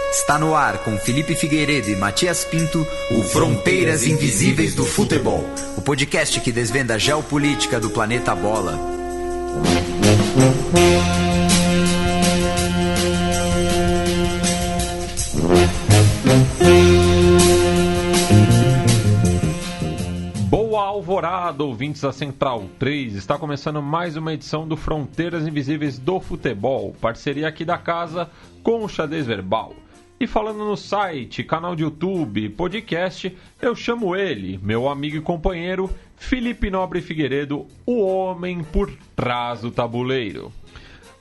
Está no ar com Felipe Figueiredo e Matias Pinto, o Fronteiras Invisíveis do Futebol, o podcast que desvenda a geopolítica do planeta Bola. Boa alvorada, ouvintes da Central 3. Está começando mais uma edição do Fronteiras Invisíveis do Futebol, parceria aqui da casa com o Xadrez Verbal. E falando no site, canal de YouTube, podcast, eu chamo ele, meu amigo e companheiro, Felipe Nobre Figueiredo, o homem por trás do tabuleiro.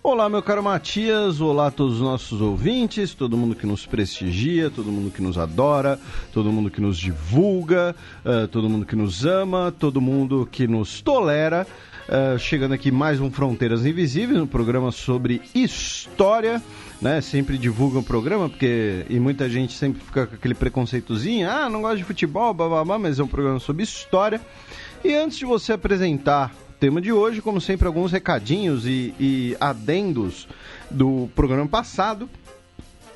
Olá, meu caro Matias, olá a todos os nossos ouvintes, todo mundo que nos prestigia, todo mundo que nos adora, todo mundo que nos divulga, todo mundo que nos ama, todo mundo que nos tolera. Chegando aqui mais um Fronteiras Invisíveis, um programa sobre história, né? Sempre divulgam o programa, porque e muita gente sempre fica com aquele preconceitozinho, não gosta de futebol, bababá, mas é um programa sobre história. E antes de você apresentar o tema de hoje, como sempre, alguns recadinhos e adendos do programa passado.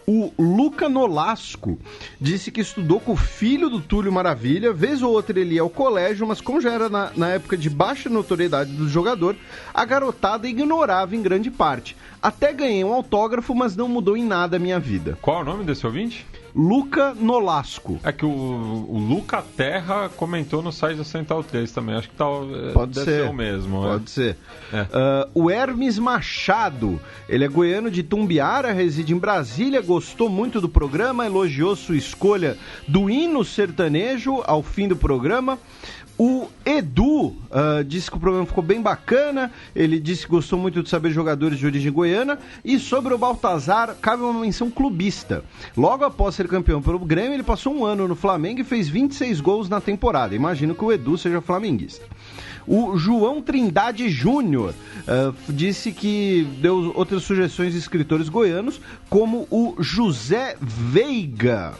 O Luca Nolasco disse que estudou com o filho do Túlio Maravilha, vez ou outra ele ia ao colégio, mas como já era na época de baixa notoriedade do jogador, a garotada ignorava em grande parte. Até ganhei um autógrafo, mas não mudou em nada a minha vida. Qual é o nome desse ouvinte? Luca Nolasco. É que o Luca Terra comentou no site da Central 3 também, acho que pode deve ser o mesmo. Pode ser. O Hermes Machado, ele é goiano de Tumbiara, reside em Brasília, gostou muito do programa, elogiou sua escolha do hino sertanejo ao fim do programa. O Edu disse que o programa ficou bem bacana, ele disse que gostou muito de saber jogadores de origem goiana, e sobre o Baltazar, cabe uma menção clubista. Logo após ser campeão pelo Grêmio, ele passou um ano no Flamengo e fez 26 gols na temporada. Imagino que o Edu seja flamenguista. O João Trindade Júnior disse que deu outras sugestões de escritores goianos, como o José Veiga.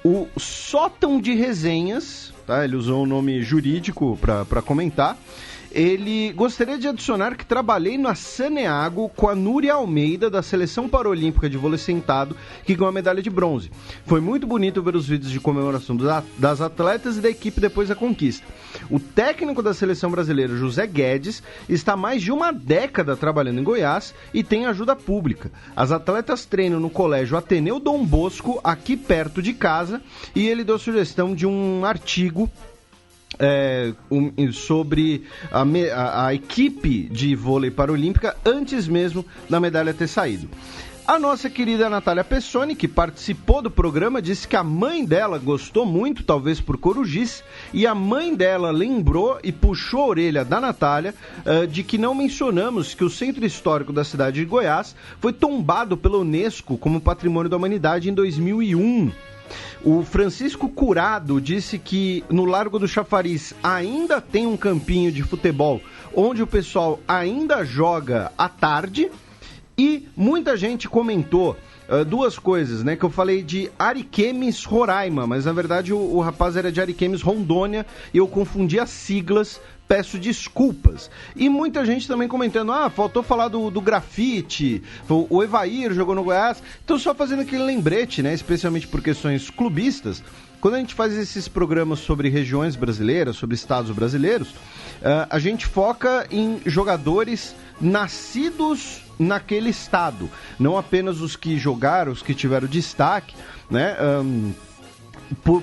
O Sótão de Resenhas, tá? Ele usou um nome jurídico para comentar. Ele gostaria de adicionar que trabalhei na Saneago com a Núria Almeida, da Seleção Paralímpica de Vôlei Sentado, que ganhou a medalha de bronze. Foi muito bonito ver os vídeos de comemoração das atletas e da equipe depois da conquista. O técnico da Seleção Brasileira, José Guedes, está há mais de uma década trabalhando em Goiás e tem ajuda pública. As atletas treinam no Colégio Ateneu Dom Bosco, aqui perto de casa, e ele deu sugestão de um artigo sobre a equipe de vôlei paralímpica antes mesmo da medalha ter saído. A nossa querida Natália Pessoni, que participou do programa, disse que a mãe dela gostou muito, talvez por corujice, e a mãe dela lembrou e puxou a orelha da Natália de que não mencionamos que o Centro Histórico da cidade de Goiás foi tombado pela Unesco como Patrimônio da Humanidade em 2001. O Francisco Curado disse que no Largo do Chafariz ainda tem um campinho de futebol onde o pessoal ainda joga à tarde, e muita gente comentou duas coisas, né? Que eu falei de Ariquemes, Roraima, mas na verdade o rapaz era de Ariquemes, Rondônia, e eu confundi as siglas. Peço desculpas. E muita gente também comentando, faltou falar do grafite, o Evair jogou no Goiás. Então só fazendo aquele lembrete, né, especialmente por questões clubistas, quando a gente faz esses programas sobre regiões brasileiras, sobre estados brasileiros, a gente foca em jogadores nascidos naquele estado, não apenas os que jogaram, os que tiveram destaque, né,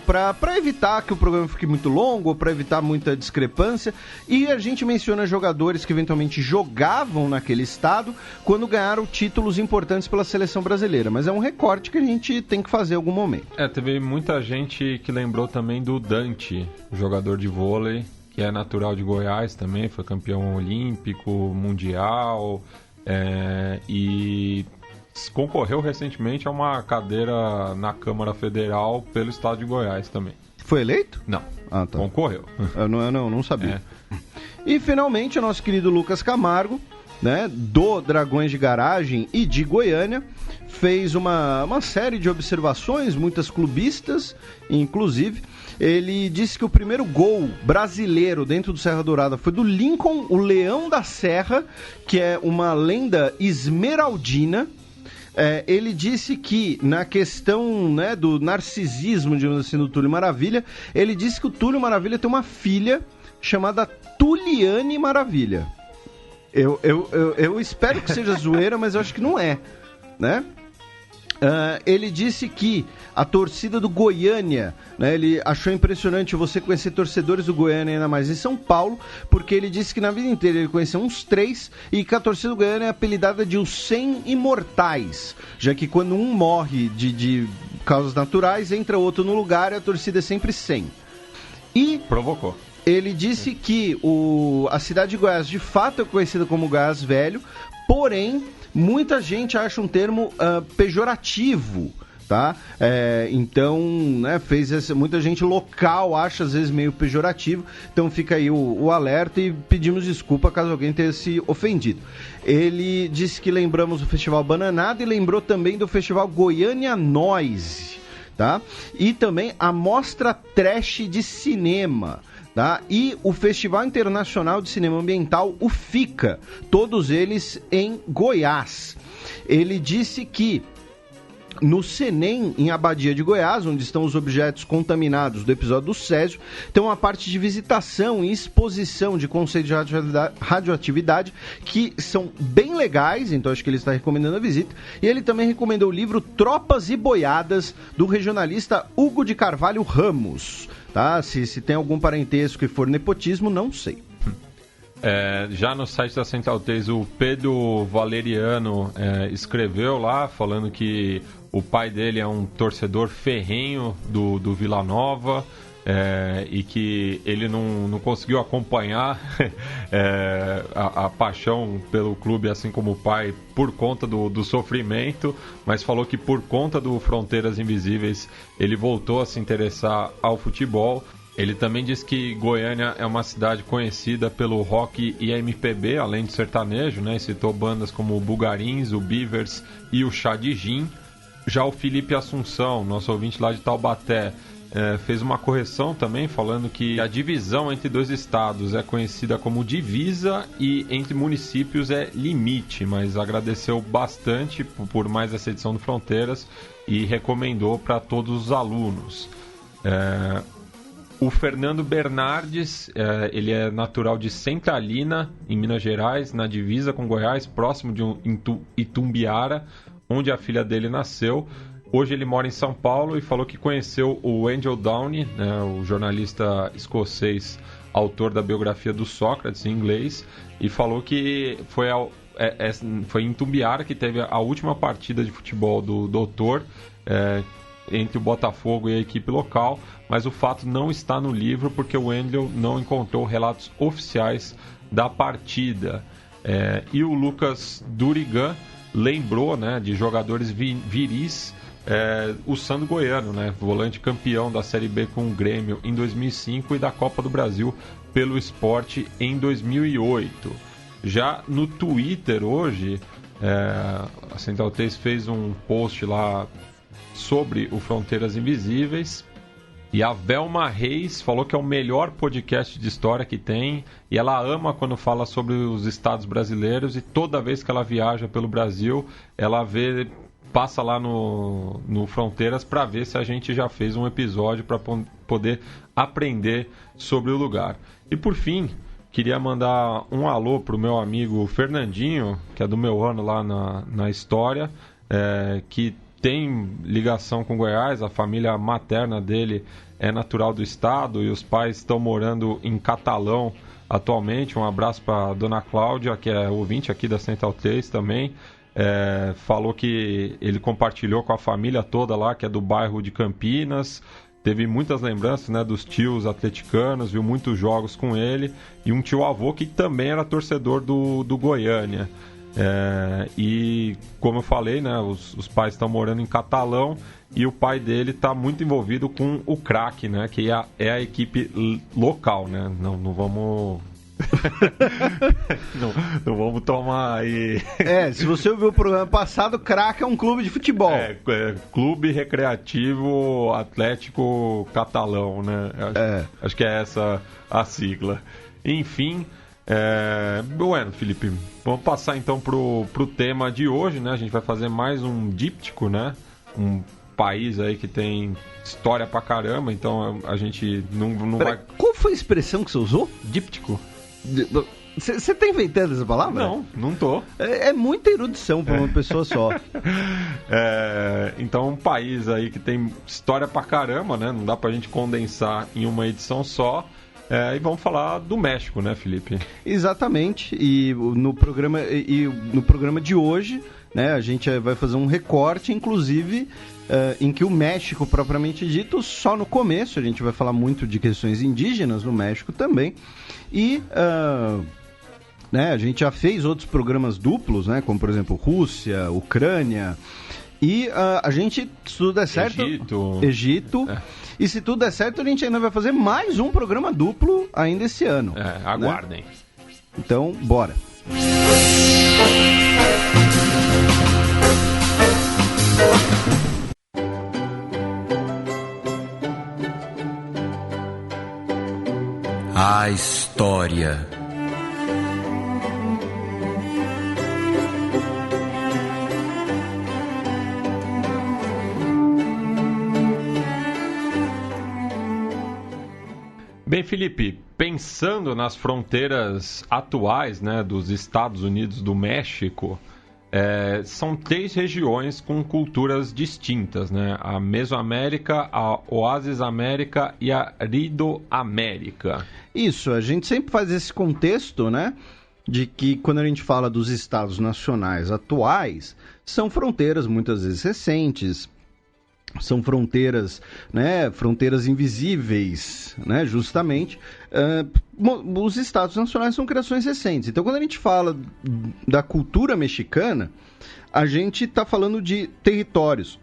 para evitar que o programa fique muito longo, ou para evitar muita discrepância, e a gente menciona jogadores que eventualmente jogavam naquele estado quando ganharam títulos importantes pela seleção brasileira, mas é um recorte que a gente tem que fazer em algum momento. Teve muita gente que lembrou também do Dante, jogador de vôlei, que é natural de Goiás também, foi campeão olímpico, mundial, e concorreu recentemente a uma cadeira na Câmara Federal pelo estado de Goiás também. Foi eleito? Não, tá. Concorreu. Eu não sabia. E finalmente o nosso querido Lucas Camargo, né, do Dragões de Garagem e de Goiânia, fez uma série de observações, muitas clubistas, inclusive. Ele disse que o primeiro gol brasileiro dentro do Serra Dourada foi do Lincoln, o Leão da Serra, que é uma lenda esmeraldina. Ele disse que na questão, né, do narcisismo, digamos assim, do Túlio Maravilha, ele disse que o Túlio Maravilha tem uma filha chamada Tuliane Maravilha. Eu espero que seja zoeira, mas eu acho que não é, né? Ele disse que a torcida do Goiânia, né, ele achou impressionante você conhecer torcedores do Goiânia, ainda mais em São Paulo, porque ele disse que na vida inteira ele conheceu uns 3 e que a torcida do Goiânia é apelidada de os 100 imortais, já que quando um morre de causas naturais, entra outro no lugar e a torcida é sempre 100. E provocou. Ele disse que a cidade de Goiás de fato é conhecida como Goiás Velho, porém muita gente acha um termo pejorativo, tá? Então, né, muita gente local acha às vezes meio pejorativo, então fica aí o alerta e pedimos desculpa caso alguém tenha se ofendido. Ele disse que lembramos o Festival Bananada e lembrou também do Festival Goiânia Noise, tá? E também a Mostra Trash de Cinema, tá? E o Festival Internacional de Cinema Ambiental, o FICA, todos eles em Goiás. Ele disse que no Senem, em Abadia de Goiás, onde estão os objetos contaminados do episódio do Césio, tem uma parte de visitação e exposição de conceitos de radioatividade que são bem legais, então acho que ele está recomendando a visita. E ele também recomendou o livro Tropas e Boiadas, do regionalista Hugo de Carvalho Ramos. Tá? Se tem algum parentesco e for nepotismo, não sei. Já no site da Central 3, o Pedro Valeriano escreveu lá, falando que o pai dele é um torcedor ferrenho do Vila Nova, e que ele não conseguiu acompanhar a paixão pelo clube, assim como o pai, por conta do sofrimento, mas falou que por conta do Fronteiras Invisíveis ele voltou a se interessar ao futebol. Ele também diz que Goiânia é uma cidade conhecida pelo rock e MPB, além de sertanejo, né? Citou bandas como o Bugarins, o Beavers e o Chá de Gin. Já o Felipe Assunção, nosso ouvinte lá de Taubaté, fez uma correção também, falando que a divisão entre dois estados é conhecida como divisa e entre municípios é limite, mas agradeceu bastante por mais essa edição do Fronteiras e recomendou para todos os alunos. O Fernando Bernardes, ele é natural de Centralina, em Minas Gerais, na divisa com Goiás, próximo de Itumbiara, onde a filha dele nasceu. Hoje ele mora em São Paulo e falou que conheceu o Andrew Downey, né, o jornalista escocês, autor da biografia do Sócrates em inglês, e falou que foi em Itumbiara que teve a última partida de futebol do doutor, entre o Botafogo e a equipe local, mas o fato não está no livro porque o Wendel não encontrou relatos oficiais da partida. E o Lucas Durigan lembrou, né, de jogadores viris, o Sandro Goiano, né, volante campeão da Série B com o Grêmio em 2005 e da Copa do Brasil pelo Sport em 2008. Já no Twitter hoje, a Central 3 fez um post lá sobre o Fronteiras Invisíveis, e a Velma Reis falou que é o melhor podcast de história que tem, e ela ama quando fala sobre os estados brasileiros, e toda vez que ela viaja pelo Brasil, ela passa lá no Fronteiras para ver se a gente já fez um episódio para poder aprender sobre o lugar. E por fim, queria mandar um alô pro meu amigo Fernandinho, que é do meu ano lá na história, que tem ligação com Goiás. A família materna dele é natural do estado e os pais estão morando em Catalão atualmente. Um abraço para a dona Cláudia, que é ouvinte aqui da Central 3 também. Falou que ele compartilhou com a família toda lá, que é do bairro de Campinas. Teve muitas lembranças, né, dos tios atleticanos, viu muitos jogos com ele. E um tio-avô que também era torcedor do Goiânia. E como eu falei, né, os pais estão morando em Catalão e o pai dele está muito envolvido com o Crack, né, que é a equipe local, né? Não vamos não vamos tomar aí. Se você ouviu o programa passado, Crack é um clube de futebol. Clube Recreativo Atlético Catalão, né? Acho que é essa a sigla. Enfim, Bueno, Felipe, vamos passar então pro tema de hoje, né? A gente vai fazer mais um díptico, né? Um país aí que tem história pra caramba, então a gente não vai... Qual foi a expressão que você usou? Díptico? Você tá inventando essa palavra? Não tô. É muita erudição pra uma pessoa só. Então, um país aí que tem história pra caramba, né? Não dá pra gente condensar em uma edição só. E vamos falar do México, né, Felipe? Exatamente. E no programa de hoje, né, a gente vai fazer um recorte, inclusive, em que o México, propriamente dito, só no começo, a gente vai falar muito de questões indígenas no México também. E né, a gente já fez outros programas duplos, né, como, por exemplo, Rússia, Ucrânia... E a gente, se tudo der certo... Egito. E se tudo der certo, a gente ainda vai fazer mais um programa duplo ainda esse ano. Aguardem. Né? Então, bora. A história. Bem, Felipe, pensando nas fronteiras atuais, né, dos Estados Unidos do México, são 3 regiões com culturas distintas, né? A Mesoamérica, a Oásis América e a Ridoamérica. Isso, a gente sempre faz esse contexto, né, de que quando a gente fala dos estados nacionais atuais, são fronteiras muitas vezes recentes, são fronteiras, né, fronteiras invisíveis, né, justamente. Os estados nacionais são criações recentes. Então, quando a gente fala da cultura mexicana, a gente está falando de territórios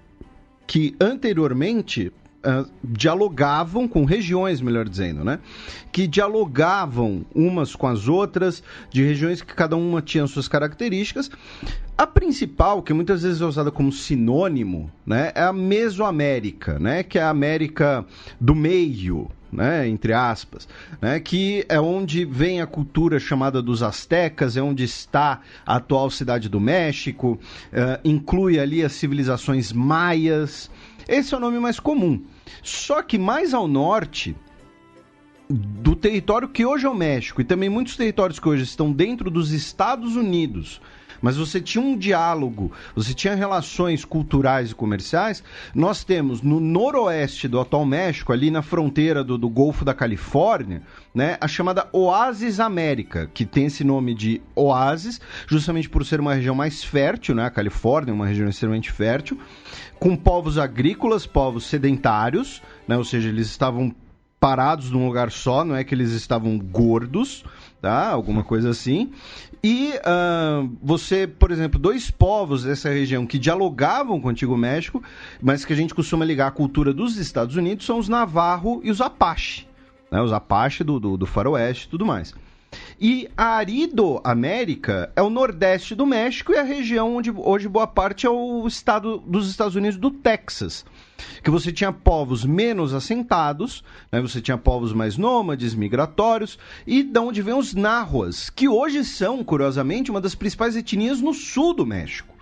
que anteriormente dialogavam com regiões, melhor dizendo, né? Que dialogavam umas com as outras, de regiões que cada uma tinha suas características. A principal, que muitas vezes é usada como sinônimo, né, é a Mesoamérica, né? Que é a América do meio, né, entre aspas, né, que é onde vem a cultura chamada dos astecas, é onde está a atual cidade do México, inclui ali as civilizações maias. Esse é o nome mais comum. Só que mais ao norte do território que hoje é o México, e também muitos territórios que hoje estão dentro dos Estados Unidos, mas você tinha um diálogo, você tinha relações culturais e comerciais, nós temos no noroeste do atual México, ali na fronteira do Golfo da Califórnia, né, a chamada Oásis América, que tem esse nome de oásis, justamente por ser uma região mais fértil, né, a Califórnia é uma região extremamente fértil, com povos agrícolas, povos sedentários, né, ou seja, eles estavam parados num lugar só, não é que eles estavam gordos, tá? Alguma coisa assim. E você, por exemplo, 2 povos dessa região que dialogavam com o Antigo México, mas que a gente costuma ligar à cultura dos Estados Unidos, são os Navarro e os Apache, né? Os Apache do Faroeste e tudo mais. E a Ridoamérica é o nordeste do México e a região onde hoje boa parte é o estado dos Estados Unidos do Texas, que você tinha povos menos assentados, né? Você tinha povos mais nômades, migratórios, e de onde vêm os Nahuas, que hoje são, curiosamente, uma das principais etnias no sul do México.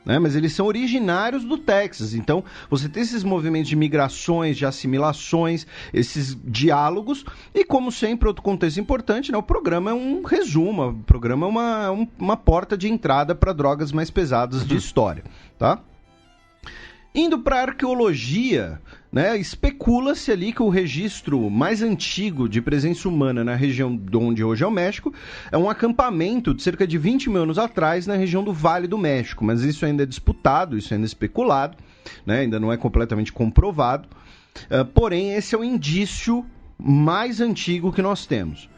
Né? Mas eles são originários do Texas, então você tem esses movimentos de migrações, de assimilações, esses diálogos, e como sempre, outro contexto importante, né? O programa é um resumo, o programa é uma porta de entrada para drogas mais pesadas de história, tá? Indo para a arqueologia, né, especula-se ali que o registro mais antigo de presença humana na região de onde hoje é o México é um acampamento de cerca de 20 mil anos atrás na região do Vale do México, mas isso ainda é disputado, isso ainda é especulado, né, ainda não é completamente comprovado, porém esse é o indício mais antigo que nós temos.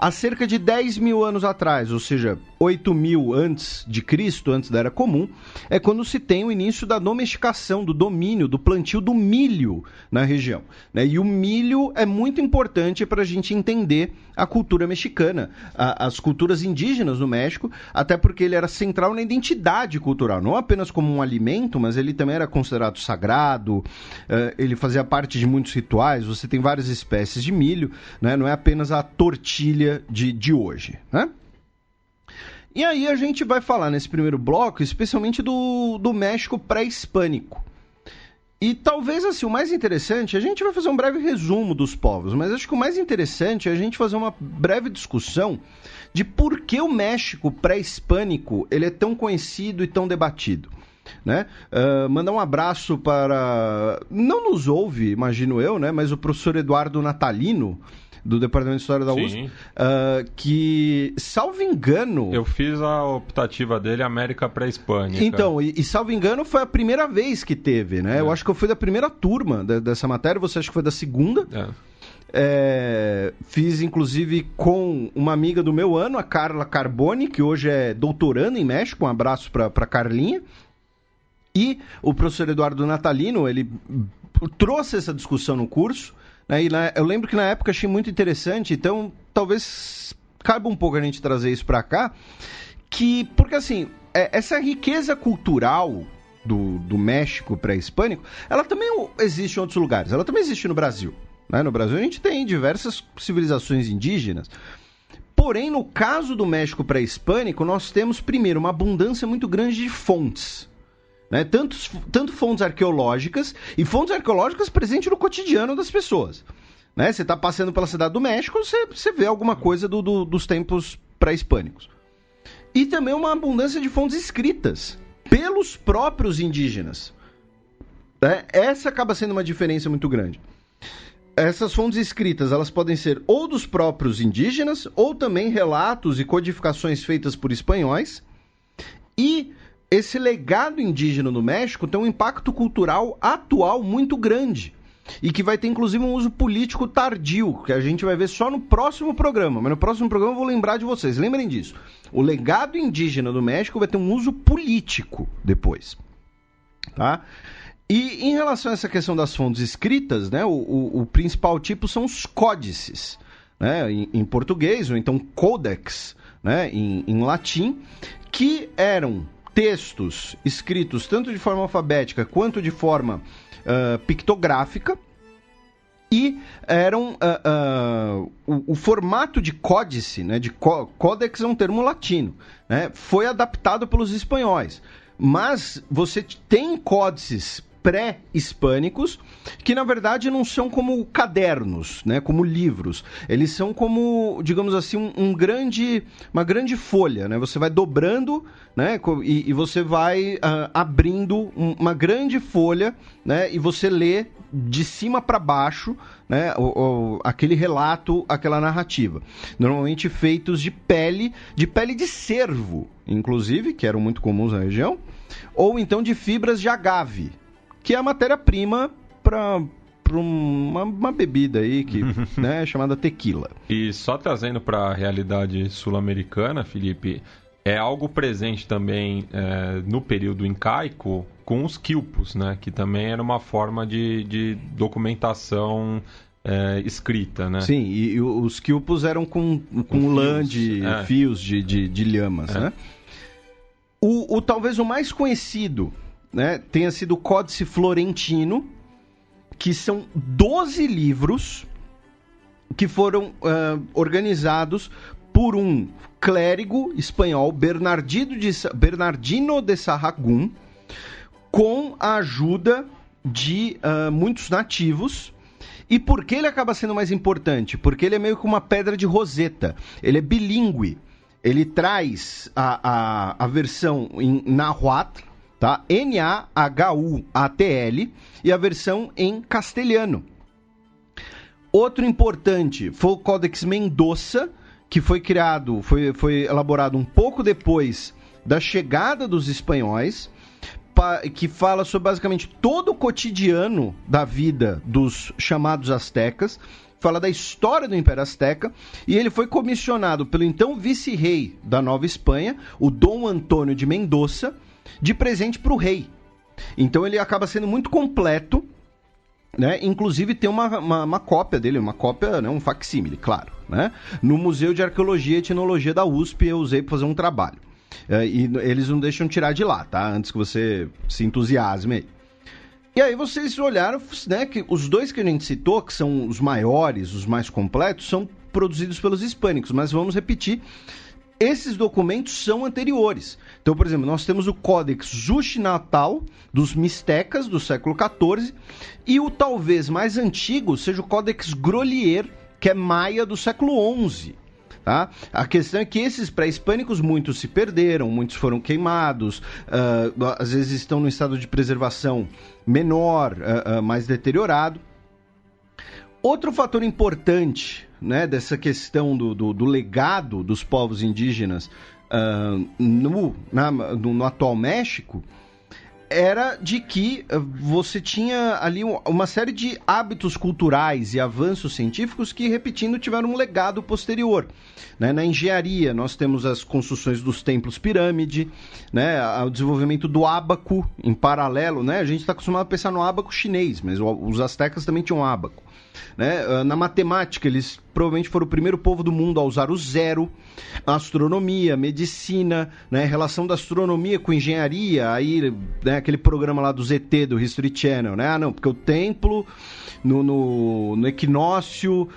Há cerca de 10 mil anos atrás, ou seja, 8 mil antes de Cristo, antes da Era Comum, é quando se tem o início da domesticação, do domínio, do plantio do milho na região. Né? E o milho é muito importante para a gente entender a cultura mexicana, as culturas indígenas no México, até porque ele era central na identidade cultural, não apenas como um alimento, mas ele também era considerado sagrado, ele fazia parte de muitos rituais, você tem várias espécies de milho, né? Não é apenas a tortilha dia de hoje, né? E aí a gente vai falar nesse primeiro bloco, especialmente do México pré-hispânico. E talvez, assim, o mais interessante, a gente vai fazer um breve resumo dos povos, mas acho que o mais interessante é a gente fazer uma breve discussão de por que o México pré-hispânico ele é tão conhecido e tão debatido, né? Mandar um abraço para... Não nos ouve, imagino eu, né? Mas o professor Eduardo Natalino, do Departamento de História da USP, que, salvo engano... Eu fiz a optativa dele, América Pré-Hispânica. Então, e salvo engano, foi a primeira vez que teve, né? Eu acho que eu fui da primeira turma dessa matéria, você acha que foi da segunda? Fiz, inclusive, com uma amiga do meu ano, a Carla Carboni, que hoje é doutoranda em México. Um abraço para Carlinha. E o professor Eduardo Natalino, ele trouxe essa discussão no curso, né? Eu lembro que na época achei muito interessante, então talvez caiba um pouco a gente trazer isso para cá, porque assim, essa riqueza cultural do México pré-hispânico, ela também existe em outros lugares, ela também existe no Brasil, né? No Brasil a gente tem diversas civilizações indígenas, porém no caso do México pré-hispânico nós temos primeiro uma abundância muito grande de fontes, né? Tanto fontes arqueológicas e fontes arqueológicas presentes no cotidiano das pessoas, né? Você está passando pela cidade do México, você vê alguma coisa dos tempos pré-hispânicos. E também uma abundância de fontes escritas pelos próprios indígenas, né? Essa acaba sendo uma diferença muito grande. Essas fontes escritas, elas podem ser ou dos próprios indígenas, ou também relatos e codificações feitas por espanhóis. E esse legado indígena no México tem um impacto cultural atual muito grande e que vai ter inclusive um uso político tardio, que a gente vai ver só no próximo programa, mas no próximo programa eu vou lembrar de vocês, lembrem disso. O legado indígena do México vai ter um uso político depois, tá? E em relação a essa questão das fontes escritas, né, o principal tipo são os códices, né, em português, ou então codex, né, em latim, que eram textos escritos tanto de forma alfabética quanto de forma pictográfica, e eram o formato de códice, né, de códex é um termo latino, né, foi adaptado pelos espanhóis, mas você tem códices pré-hispânicos que na verdade não são como cadernos, né, como livros, eles são como, digamos assim, uma grande folha, né, você vai dobrando, né, e você vai abrindo uma grande folha, né, e você lê de cima para baixo, né, aquele relato, aquela narrativa, normalmente feitos de pele de cervo, inclusive, que eram muito comuns na região, ou então de fibras de agave, que é a matéria-prima para uma bebida aí que, né, chamada tequila. E só trazendo para a realidade sul-americana, Felipe, é algo presente também no período incaico com os quilpos, né, que também era uma forma de documentação escrita, né? Sim, e os quilpos eram com lã de fios de lhamas, né? Talvez o mais conhecido, né, tenha sido o Códice Florentino, que são 12 livros que foram organizados por um clérigo espanhol, Bernardino de Sahagún, com a ajuda de muitos nativos. E por que ele acaba sendo mais importante? Porque ele é meio que uma pedra de Roseta, ele é bilíngue, ele traz a versão em Nahuatl, tá? Nahuatl, e a versão em castelhano. Outro importante foi o Códex Mendoza, que foi criado, foi elaborado um pouco depois da chegada dos espanhóis, que fala sobre basicamente todo o cotidiano da vida dos chamados astecas, fala da história do Império Azteca, e ele foi comissionado pelo então vice-rei da Nova Espanha, o Dom Antônio de Mendoza, de presente para o rei. Então ele acaba sendo muito completo, né? Inclusive tem uma cópia dele, uma cópia, né? Um facsímile, claro, né? No Museu de Arqueologia e Etnologia da USP eu usei para fazer um trabalho. E eles não deixam tirar de lá, tá? Antes que você se entusiasme aí. E aí vocês olharam, né, que os dois que a gente citou, que são os maiores, os mais completos, são produzidos pelos hispânicos, mas vamos repetir, esses documentos são anteriores. Então, por exemplo, nós temos o Códex Juchinatal dos Mistecas, do século XIV, e o talvez mais antigo seja o Códex Grolier, que é maia do século XI. Tá? A questão é que esses pré-hispânicos, muitos se perderam, muitos foram queimados, às vezes estão no estado de preservação menor, mais deteriorado. Outro fator importante, né, dessa questão do legado dos povos indígenas no atual México era de que você tinha ali uma série de hábitos culturais e avanços científicos que, repetindo, tiveram um legado posterior. Né? Na engenharia, nós temos as construções dos templos pirâmide, né? O desenvolvimento do ábaco em paralelo. Né? A gente está acostumado a pensar no ábaco chinês, mas os astecas também tinham ábaco. Né? Na matemática, eles provavelmente foram o primeiro povo do mundo a usar o zero. A astronomia, medicina, né? Relação da astronomia com engenharia, aí, né? Aquele programa lá do ZT, do History Channel, né? Não, porque o templo no equinócio,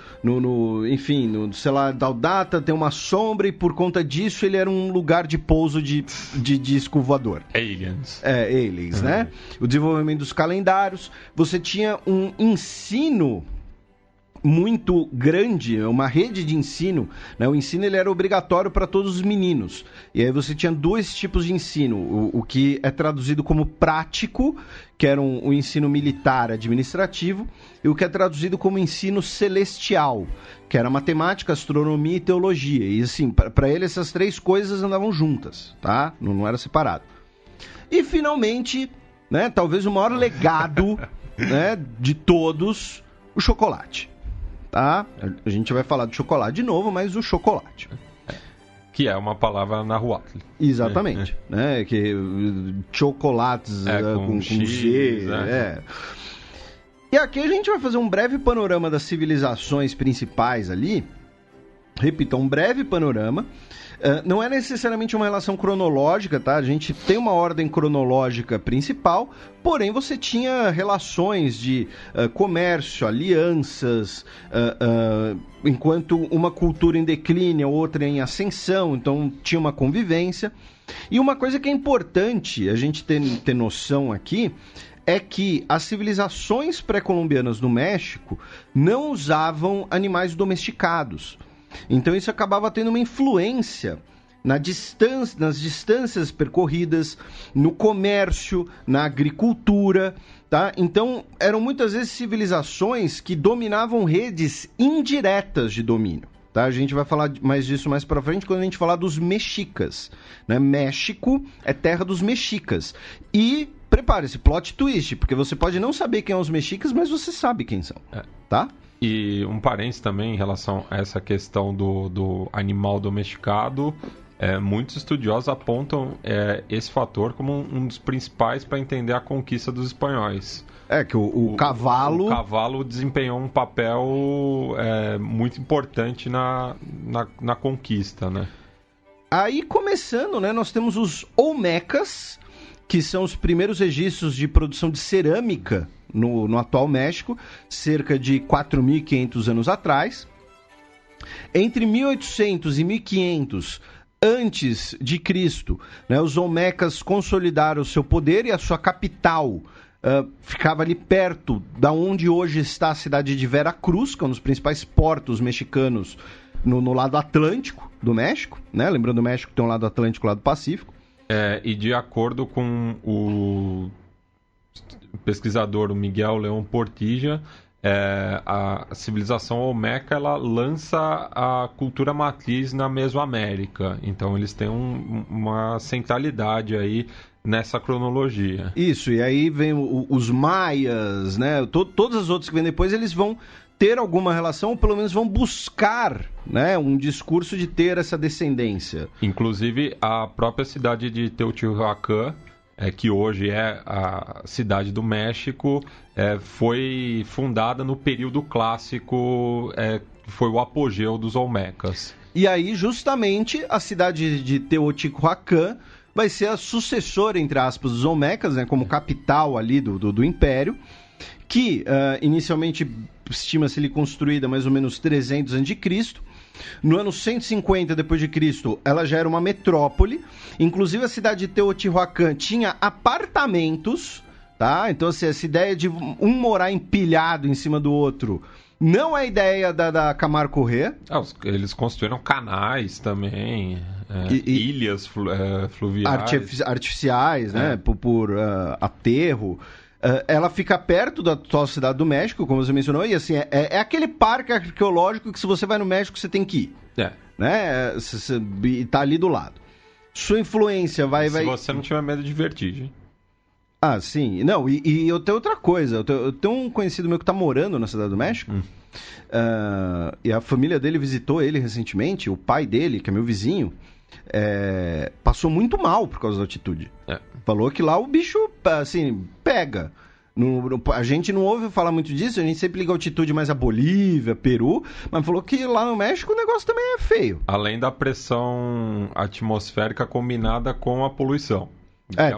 enfim, sei lá, tal data, tem uma sombra e por conta disso ele era um lugar de pouso de disco voador. Aliens. Aliens, né? O desenvolvimento dos calendários. Você tinha um ensino muito grande, uma rede de ensino, né? O ensino ele era obrigatório para todos os meninos. E aí você tinha dois tipos de ensino, o que é traduzido como prático, que era o ensino militar administrativo, e o que é traduzido como ensino celestial, que era matemática, astronomia e teologia. E assim, para ele essas três coisas andavam juntas, tá? Não era separado. E finalmente, né, talvez o maior legado, né, de todos, o chocolate. Tá? A gente vai falar do chocolate de novo, mas o chocolate. Que é uma palavra nahuatl. Exatamente. Né? Que, chocolates com G. E aqui a gente vai fazer um breve panorama das civilizações principais ali. Repito, um breve panorama. Não é necessariamente uma relação cronológica, tá? A gente tem uma ordem cronológica principal, porém você tinha relações de comércio, alianças, enquanto uma cultura em declínio, outra em ascensão, então tinha uma convivência. E uma coisa que é importante a gente ter noção aqui é que as civilizações pré-colombianas no México não usavam animais domesticados. Então isso acabava tendo uma influência nas distâncias percorridas, no comércio, na agricultura, tá? Então eram muitas vezes civilizações que dominavam redes indiretas de domínio. Tá? A gente vai falar mais disso mais para frente quando a gente falar dos mexicas. Né? México é terra dos mexicas. E prepare-se, plot twist, porque você pode não saber quem são os mexicas, mas você sabe quem são, tá? E um parênteses também em relação a essa questão do animal domesticado, muitos estudiosos apontam esse fator como um dos principais para entender a conquista dos espanhóis. Que o cavalo... O cavalo desempenhou um papel muito importante na conquista, né? Aí, começando, né, nós temos os Olmecas, que são os primeiros registros de produção de cerâmica no atual México, cerca de 4.500 anos atrás. Entre 1800 e 1500 antes de Cristo, né, os Olmecas consolidaram o seu poder e a sua capital ficava ali perto da onde hoje está a cidade de Veracruz, que é um dos principais portos mexicanos no lado Atlântico do México, né? Lembrando, o México tem um lado Atlântico e um lado Pacífico. E de acordo com o pesquisador o Miguel León Portilla, a civilização Olmeca ela lança a cultura matriz na Mesoamérica. Então eles têm uma centralidade aí nessa cronologia. Isso, e aí vem os maias, né? Todas as outras que vêm depois, eles vão ter alguma relação, ou pelo menos vão buscar, né, um discurso de ter essa descendência. Inclusive, a própria cidade de Teotihuacan, que hoje é a cidade do México, foi fundada no período clássico, foi o apogeu dos Olmecas. E aí, justamente, a cidade de Teotihuacan vai ser a sucessora, entre aspas, dos Olmecas, né, como capital ali do Império, que inicialmente estima-se ele construída mais ou menos 300 a.C., no ano 150 d.C., ela já era uma metrópole. Inclusive, a cidade de Teotihuacan tinha apartamentos, tá? Então, assim, essa ideia de um morar empilhado em cima do outro não é ideia da Camargo Corrêa. Eles construíram canais também, ilhas fluviais. Artificiais, né? Por aterro. Ela fica perto da atual cidade do México, como você mencionou, e assim, é aquele parque arqueológico que se você vai no México, você tem que ir. Né? E tá ali do lado. Sua influência vai... Se você não tiver medo de vertigem. Ah, sim. Não, e eu tenho outra coisa. Eu tenho um conhecido meu que tá morando na cidade do México, e a família dele visitou ele recentemente, o pai dele, que é meu vizinho, passou muito mal por causa da altitude. Falou que lá o bicho, assim, pega. A gente não ouve falar muito disso, a gente sempre liga a altitude mais a Bolívia, Peru, mas falou que lá no México o negócio também é feio. Além da pressão atmosférica combinada com a poluição.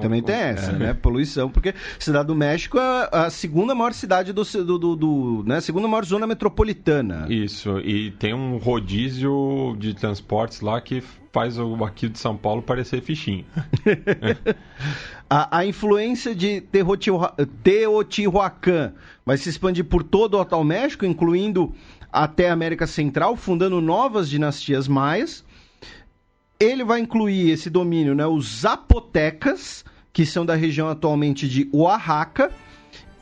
Também tem essa, né? Poluição, porque Cidade do México é a segunda maior cidade né? Segunda maior zona metropolitana. Isso, e tem um rodízio de transportes lá que faz o aqui de São Paulo parecer fichinho. A influência de Teotihuacan vai se expandir por todo o atual México, incluindo até a América Central, fundando novas dinastias maias. Ele vai incluir esse domínio, né, os zapotecas, que são da região atualmente de Oaxaca,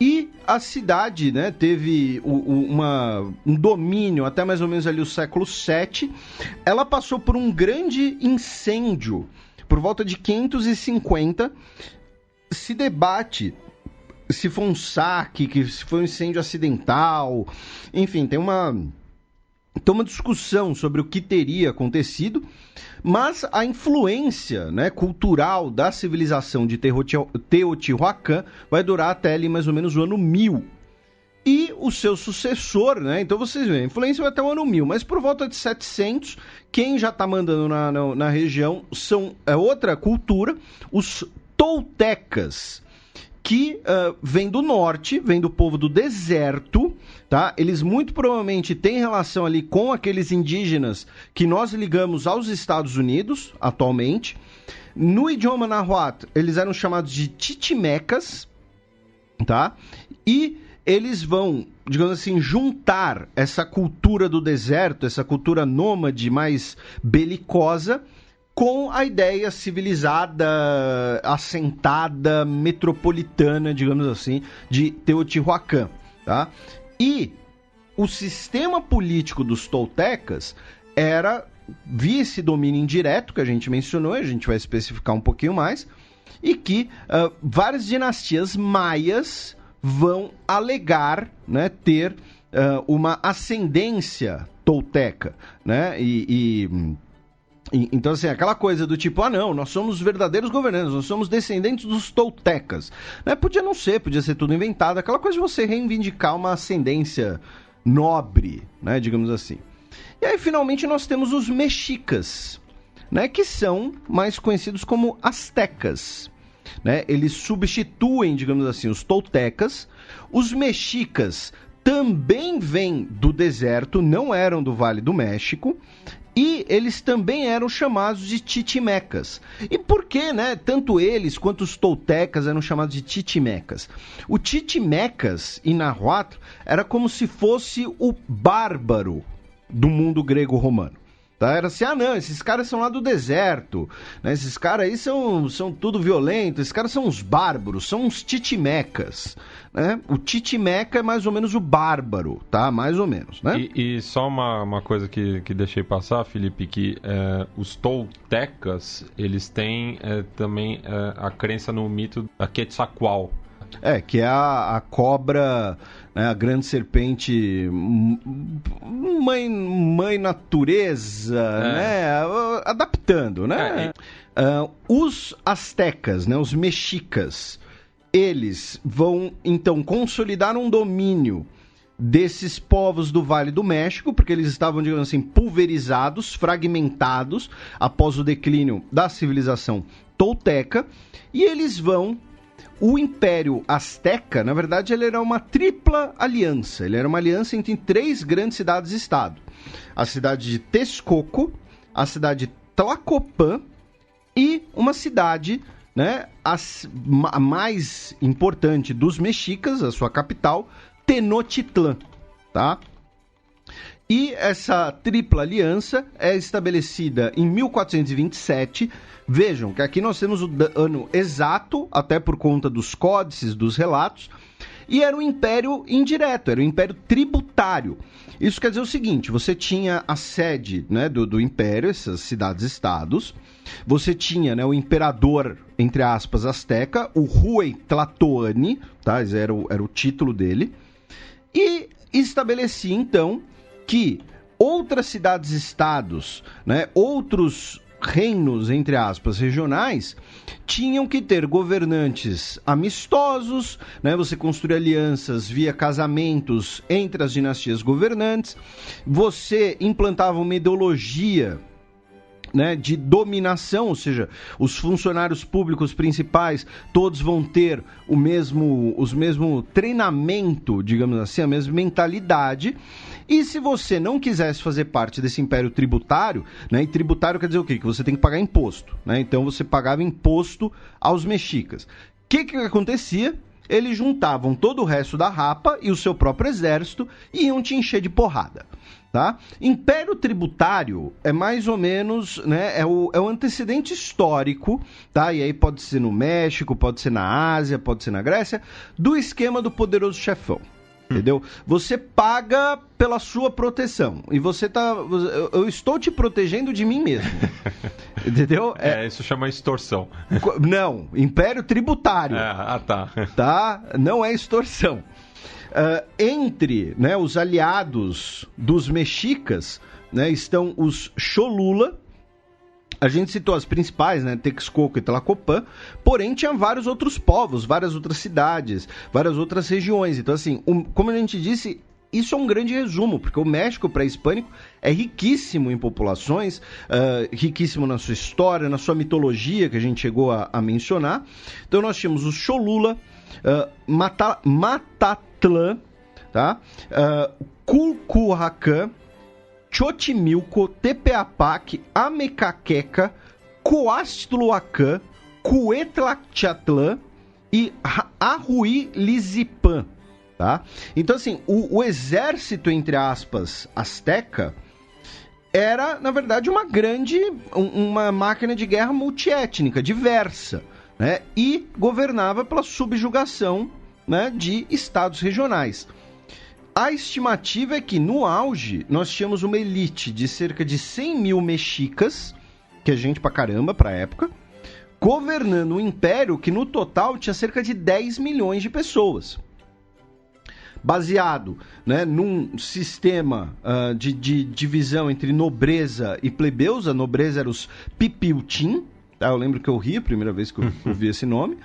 e a cidade, né, teve um domínio até mais ou menos ali o século VII. Ela passou por um grande incêndio por volta de 550. Se debate se foi um saque, se foi um incêndio acidental, enfim, tem uma discussão sobre o que teria acontecido, mas a influência, né, cultural da civilização de Teotihuacan vai durar até ali mais ou menos o ano 1000. E o seu sucessor, né, então vocês veem, a influência vai até o ano 1000, mas por volta de 700, quem já está mandando na região é outra cultura, os toltecas, que vem do norte, vem do povo do deserto, tá? Eles muito provavelmente têm relação ali com aqueles indígenas que nós ligamos aos Estados Unidos, atualmente. No idioma nahuatl, eles eram chamados de chichimecas, tá? E eles vão, digamos assim, juntar essa cultura do deserto, essa cultura nômade mais belicosa, com a ideia civilizada, assentada, metropolitana, digamos assim, de Teotihuacan, tá? E o sistema político dos toltecas via esse domínio indireto que a gente mencionou, a gente vai especificar um pouquinho mais, e que várias dinastias maias vão alegar, né, ter uma ascendência tolteca, né? Então, assim, aquela coisa do tipo, não, nós somos verdadeiros governantes, nós somos descendentes dos toltecas. Né? Podia não ser, podia ser tudo inventado, aquela coisa de você reivindicar uma ascendência nobre, né, digamos assim. E aí, finalmente, nós temos os mexicas, né, que são mais conhecidos como astecas. Né? Eles substituem, digamos assim, os toltecas. Os mexicas também vêm do deserto, não eram do Vale do México, e eles também eram chamados de chichimecas. E por que, né, tanto eles quanto os toltecas eram chamados de chichimecas? O chichimecas, em nahuatl, era como se fosse o bárbaro do mundo grego-romano. Tá? Era assim, não, esses caras são lá do deserto, né? Esses caras aí são tudo violentos, esses caras são uns bárbaros, são uns chichimecas, né? O chichimeca é mais ou menos o bárbaro, tá? Mais ou menos, né? E só uma coisa que deixei passar, Felipe, que os toltecas, eles têm também a crença no mito da Quetzalcoatl. Que é a cobra, né, a grande serpente, mãe natureza, né, adaptando, né? Os astecas, né, os mexicas, eles vão, então, consolidar um domínio desses povos do Vale do México, porque eles estavam, digamos assim, pulverizados, fragmentados, após o declínio da civilização tolteca, e eles vão... O Império Azteca, na verdade, ele era uma tripla aliança. Ele era uma aliança entre 3 grandes cidades-estado. A cidade de Texcoco, a cidade de Tlacopan e uma cidade, né, a mais importante dos mexicas, a sua capital, Tenochtitlan, tá? E essa tripla aliança é estabelecida em 1427. Vejam que aqui nós temos o ano exato, até por conta dos códices, dos relatos, e era um império indireto, era um império tributário. Isso quer dizer o seguinte, você tinha a sede, né, do império, essas cidades-estados, você tinha, né, o imperador, entre aspas, azteca, o Huey Tlatoani, tá? Esse era o título dele, e estabelecia, então, que outras cidades-estados, né, outros reinos, entre aspas, regionais, tinham que ter governantes amistosos, né? Você construía alianças via casamentos entre as dinastias governantes, você implantava uma ideologia, né, de dominação, ou seja, os funcionários públicos principais todos vão ter o mesmo treinamento, digamos assim, a mesma mentalidade. E se você não quisesse fazer parte desse império tributário, né, e tributário quer dizer o quê? Que você tem que pagar imposto, né? Então você pagava imposto aos mexicas. O que acontecia? Eles juntavam todo o resto da rapa e o seu próprio exército e iam te encher de porrada. Tá? Império tributário é mais ou menos, né, é o antecedente histórico, tá? E aí pode ser no México, pode ser na Ásia, pode ser na Grécia, do esquema do poderoso chefão. Entendeu? Você paga pela sua proteção. E você tá... Eu estou te protegendo de mim mesmo. Entendeu? Isso chama extorsão. Não, império tributário. Tá. Tá? Não é extorsão. Entre, né, os aliados dos mexicas, né, estão os Cholula. A gente citou as principais, né, Texcoco e Tlacopan, porém tinha vários outros povos, várias outras cidades, várias outras regiões. Então, assim, como a gente disse, isso é um grande resumo, porque o México pré-hispânico é riquíssimo em populações, riquíssimo na sua história, na sua mitologia, que a gente chegou a mencionar. Então, nós tínhamos os Cholula, Matatlán, tá? Culhuacán, Xochimilco, Tepeapac, Amecaqueca, Coastluacán, Cuetlaxatlán e Ahuilizipán, tá? Então, assim, o exército, entre aspas, azteca, era, na verdade, uma máquina de guerra multiétnica, diversa, né? E governava pela subjugação, né, de estados regionais. A estimativa é que, no auge, nós tínhamos uma elite de cerca de 100 mil mexicas, que é gente pra caramba pra época, governando um império que, no total, tinha cerca de 10 milhões de pessoas. Baseado, né, num sistema de divisão entre nobreza e plebeus. A nobreza era os Pipiltin, tá? Eu lembro que eu ri a primeira vez que eu ouvi esse nome.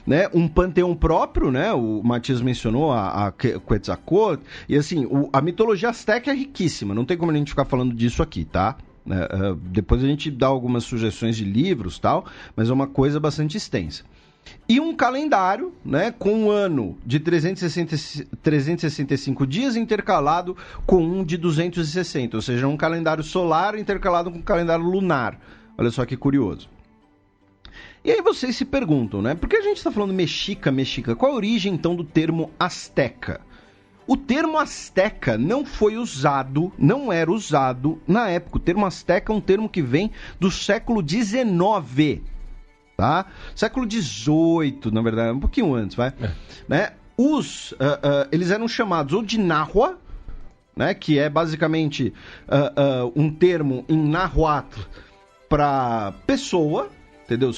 Né, um panteão próprio, né, o Matias mencionou a Quetzalcóatl, e assim, a mitologia azteca é riquíssima, não tem como a gente ficar falando disso aqui, tá? Depois a gente dá algumas sugestões de livros, tal, mas é uma coisa bastante extensa. E um calendário, né, com um ano de 365 dias intercalado com um de 260, ou seja, um calendário solar intercalado com um calendário lunar. Olha só que curioso. E aí vocês se perguntam, né? Por que a gente está falando mexica? Qual a origem, então, do termo azteca? O termo azteca não era usado na época. O termo azteca é um termo que vem do século XIX, tá? Século XVIII, na verdade, um pouquinho antes, vai? Né? Eles eram chamados ou de náhua, né? Que é basicamente um termo em náhuatl para pessoa, entendeu?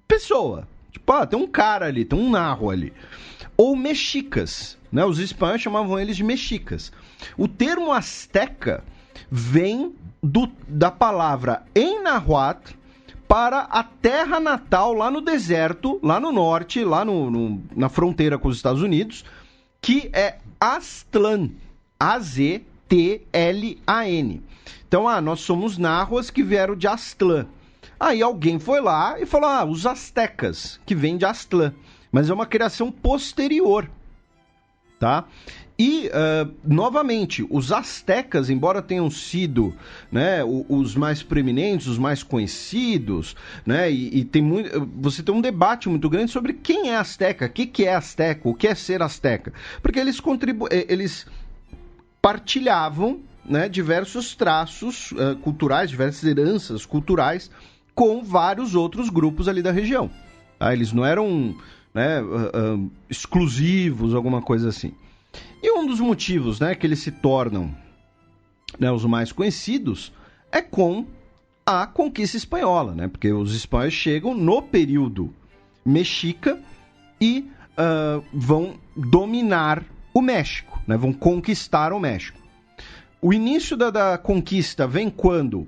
Pessoa. Tipo, tem um cara ali, tem um narro ali. Ou mexicas, né? Os espanhóis chamavam eles de mexicas. O termo azteca vem da palavra em náhuatl para a terra natal lá no deserto, lá no norte, lá na fronteira com os Estados Unidos, que é Aztlán. A-Z-T-L-A-N. Então, nós somos náhuas que vieram de Aztlán. Aí alguém foi lá e falou, os astecas, que vem de Aztlán, mas é uma criação posterior, tá? E, novamente, os astecas, embora tenham sido, né, os mais preeminentes, os mais conhecidos, né, e você tem um debate muito grande sobre quem é asteca, o que é asteca, o que é ser asteca. Porque eles partilhavam, né, diversos traços culturais, diversas heranças culturais com vários outros grupos ali da região. Tá? Eles não eram, né, exclusivos, alguma coisa assim. E um dos motivos, né, que eles se tornam, né, os mais conhecidos é com a conquista espanhola, né, porque os espanhóis chegam no período mexica e vão dominar o México, né, vão conquistar o México. O início da conquista vem quando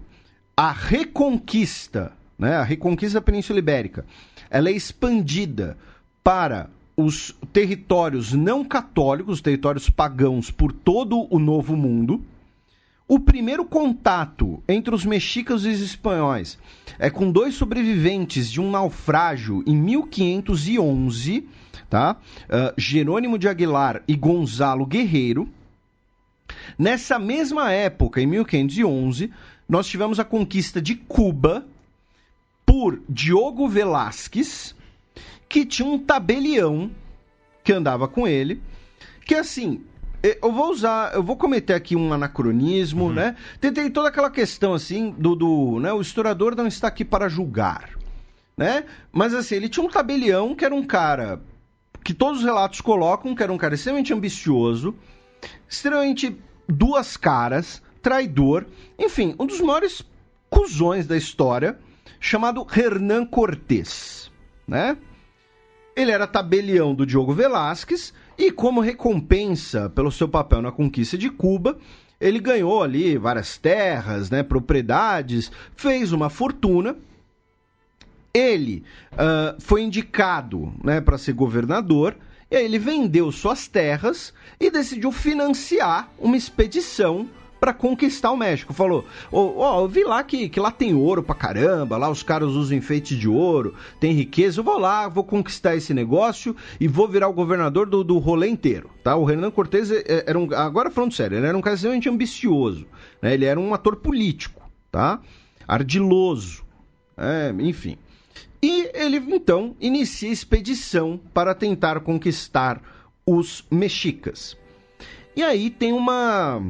a reconquista, né, a reconquista da Península Ibérica, ela é expandida para os territórios não católicos, os territórios pagãos por todo o Novo Mundo. O primeiro contato entre os mexicas e os espanhóis é com 2 sobreviventes de um naufrágio em 1511, tá? Jerônimo de Aguilar e Gonzalo Guerreiro. Nessa mesma época, em 1511, nós tivemos a conquista de Cuba por Diogo Velázquez, que tinha um tabelião que andava com ele, que assim, eu vou cometer aqui um anacronismo, né? Tem toda aquela questão assim né? O historiador não está aqui para julgar, né? Mas assim, ele tinha um tabelião que era um cara que todos os relatos colocam que era um cara extremamente ambicioso, extremamente duas caras, traidor, enfim, um dos maiores cuzões da história, chamado Hernán Cortés, né? Ele era tabelião do Diogo Velázquez e, como recompensa pelo seu papel na conquista de Cuba, ele ganhou ali várias terras, né, propriedades, fez uma fortuna. Ele foi indicado, né, para ser governador, e aí ele vendeu suas terras e decidiu financiar uma expedição para conquistar o México. Falou, eu vi lá que lá tem ouro pra caramba, lá os caras usam enfeite de ouro, tem riqueza, eu vou lá, vou conquistar esse negócio e vou virar o governador do rolê inteiro, tá? O Hernán Cortés era agora falando sério, ele era um cara extremamente ambicioso, né? Ele era um ator político, tá? Ardiloso, enfim. E ele, então, inicia a expedição para tentar conquistar os mexicas. E aí tem uma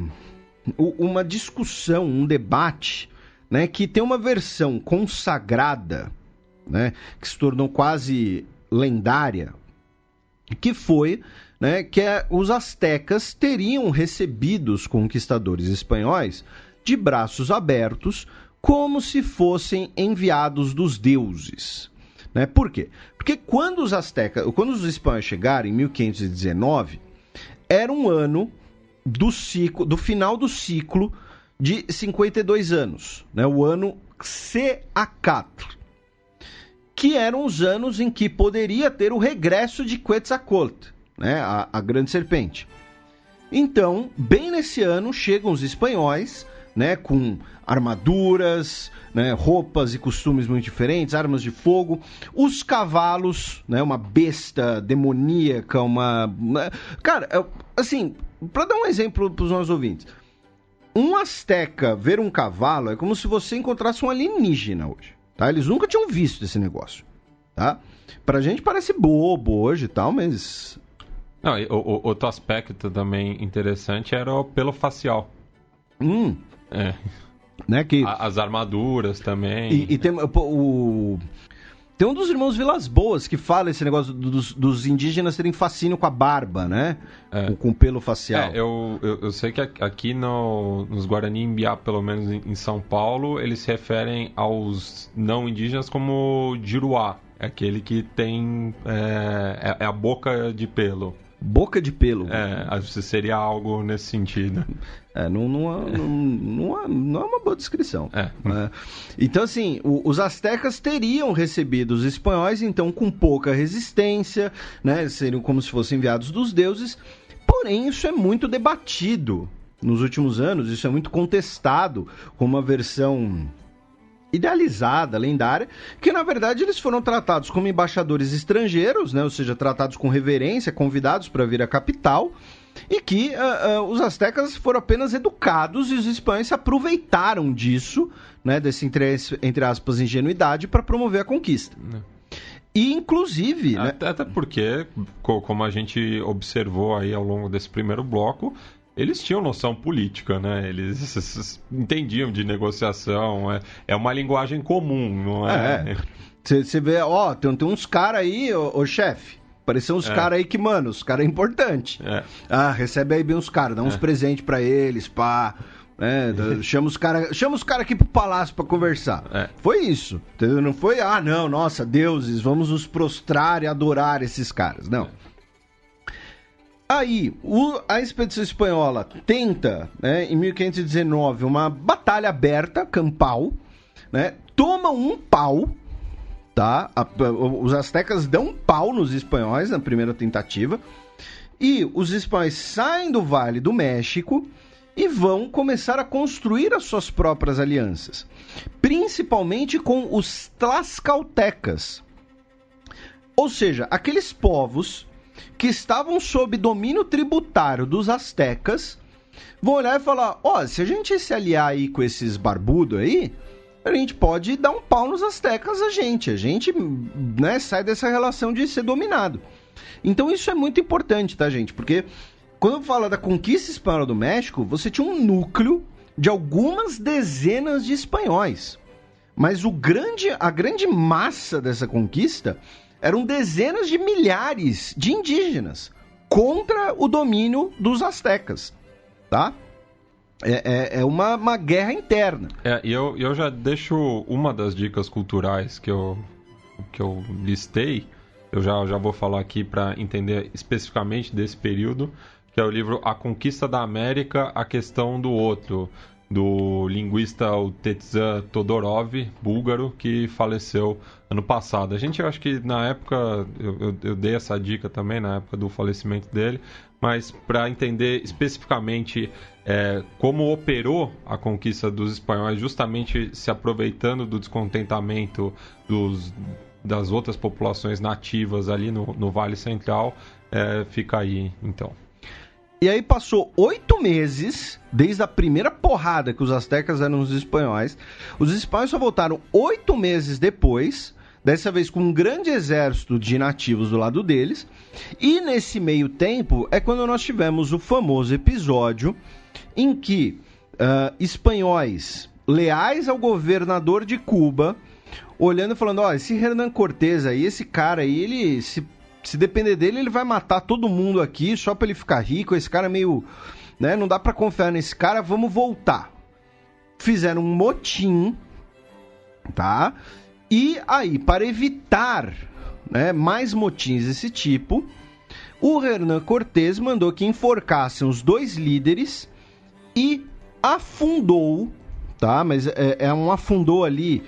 discussão, um debate, né, que tem uma versão consagrada, né, que se tornou quase lendária, que foi, né, que os astecas teriam recebido os conquistadores espanhóis de braços abertos, como se fossem enviados dos deuses. Né? Por quê? Porque quando os espanhóis chegaram em 1519, era um ano do final do ciclo de 52 anos, né? O ano Seacatl, que eram os anos em que poderia ter o regresso de Quetzalcoatl, né? A grande serpente. Então, bem nesse ano, chegam os espanhóis, né, com armaduras, né, roupas e costumes muito diferentes, armas de fogo, os cavalos, né, uma besta demoníaca, Cara, assim, para dar um exemplo para os nossos ouvintes, um asteca ver um cavalo é como se você encontrasse um alienígena hoje, tá? Eles nunca tinham visto esse negócio, tá? Pra gente parece bobo hoje e tal, mas... Não, outro aspecto também interessante era o pelo facial. Né, que... As armaduras também. E tem um dos irmãos Vilas Boas que fala esse negócio dos indígenas terem fascínio com a barba, né? Com pelo facial. Eu sei que aqui nos Guarani Imbiá, pelo menos em São Paulo, eles se referem aos não indígenas como Jiruá. É aquele que tem... É a boca de pelo. Boca de pelo. Seria algo nesse sentido. Não é uma boa descrição. Então, assim, os astecas teriam recebido os espanhóis, então, com pouca resistência, né? Seriam como se fossem enviados dos deuses. Porém, isso é muito debatido nos últimos anos, isso é muito contestado como uma versão idealizada, lendária, que na verdade eles foram tratados como embaixadores estrangeiros, né? Ou seja, tratados com reverência, convidados para vir à capital, e que os astecas foram apenas educados e os espanhóis se aproveitaram disso, né? Desse, entre aspas, ingenuidade para promover a conquista. E, inclusive... Até porque, como a gente observou aí ao longo desse primeiro bloco, eles tinham noção política, né? Eles entendiam de negociação, é uma linguagem comum, não é? Você vê, tem uns caras aí, ô chefe, parecem uns caras aí que, mano, os caras é importante. Recebe aí bem os caras, dá uns presentes pra eles, pá... chama os caras aqui pro palácio pra conversar. Foi isso, entendeu? Não foi, não, nossa, deuses, vamos nos prostrar e adorar esses caras, não. Aí, a expedição espanhola tenta, né, em 1519, uma batalha aberta, campal, né, tomam um pau, tá? Os astecas dão um pau nos espanhóis na primeira tentativa, e os espanhóis saem do Vale do México e vão começar a construir as suas próprias alianças, principalmente com os tlaxcaltecas, ou seja, aqueles povos que estavam sob domínio tributário dos astecas, vão olhar e falar, se a gente se aliar aí com esses barbudos aí, a gente pode dar um pau nos astecas, a gente, né, sai dessa relação de ser dominado. Então isso é muito importante, tá, gente? Porque quando fala da conquista espanhola do México, você tinha um núcleo de algumas dezenas de espanhóis, mas a grande massa dessa conquista eram dezenas de milhares de indígenas contra o domínio dos astecas, tá? É uma guerra interna. E eu já deixo uma das dicas culturais que eu listei, eu já vou falar aqui para entender especificamente desse período, que é o livro A Conquista da América, A Questão do Outro, do linguista Tetsan Todorov, búlgaro, que faleceu ano passado. Eu acho que na época, eu dei essa dica também, na época do falecimento dele, mas para entender especificamente como operou a conquista dos espanhóis, justamente se aproveitando do descontentamento das outras populações nativas ali no Vale Central, fica aí, então. E aí passou 8 meses, desde a primeira porrada que os astecas eram os espanhóis. Os espanhóis só voltaram 8 meses depois, dessa vez com um grande exército de nativos do lado deles. E nesse meio tempo é quando nós tivemos o famoso episódio em que espanhóis leais ao governador de Cuba, olhando e falando, esse Hernán Cortés aí, esse cara aí, ele se depender dele, ele vai matar todo mundo aqui só pra ele ficar rico. Esse cara é meio... né, não dá pra confiar nesse cara, vamos voltar. Fizeram um motim, tá? E aí, para evitar, né, mais motins desse tipo, o Hernán Cortés mandou que enforcassem os 2 líderes e afundou, tá? Mas afundou ali...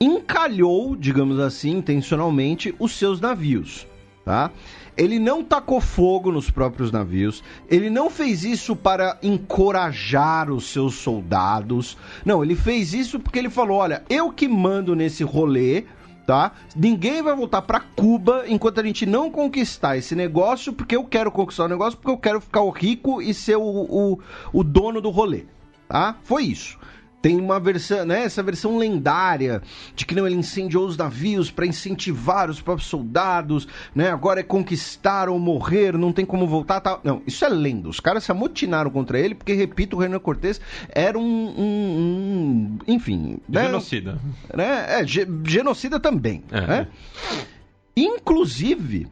encalhou, digamos assim, intencionalmente, os seus navios, tá? Ele não tacou fogo nos próprios navios, ele não fez isso para encorajar os seus soldados, não, ele fez isso porque ele falou, olha, eu que mando nesse rolê, tá? Ninguém vai voltar para Cuba enquanto a gente não conquistar esse negócio, porque eu quero conquistar o negócio, porque eu quero ficar rico e ser o dono do rolê, tá? Foi isso. Tem uma versão, né, essa versão lendária de que não, ele incendiou os navios para incentivar os próprios soldados, né? Agora é conquistar ou morrer, não tem como voltar, tal. Não, isso é lenda. Os caras se amotinaram contra ele porque, repito, o Hernán Cortés era enfim, né? Genocida. Né? Genocida também, né? Inclusive,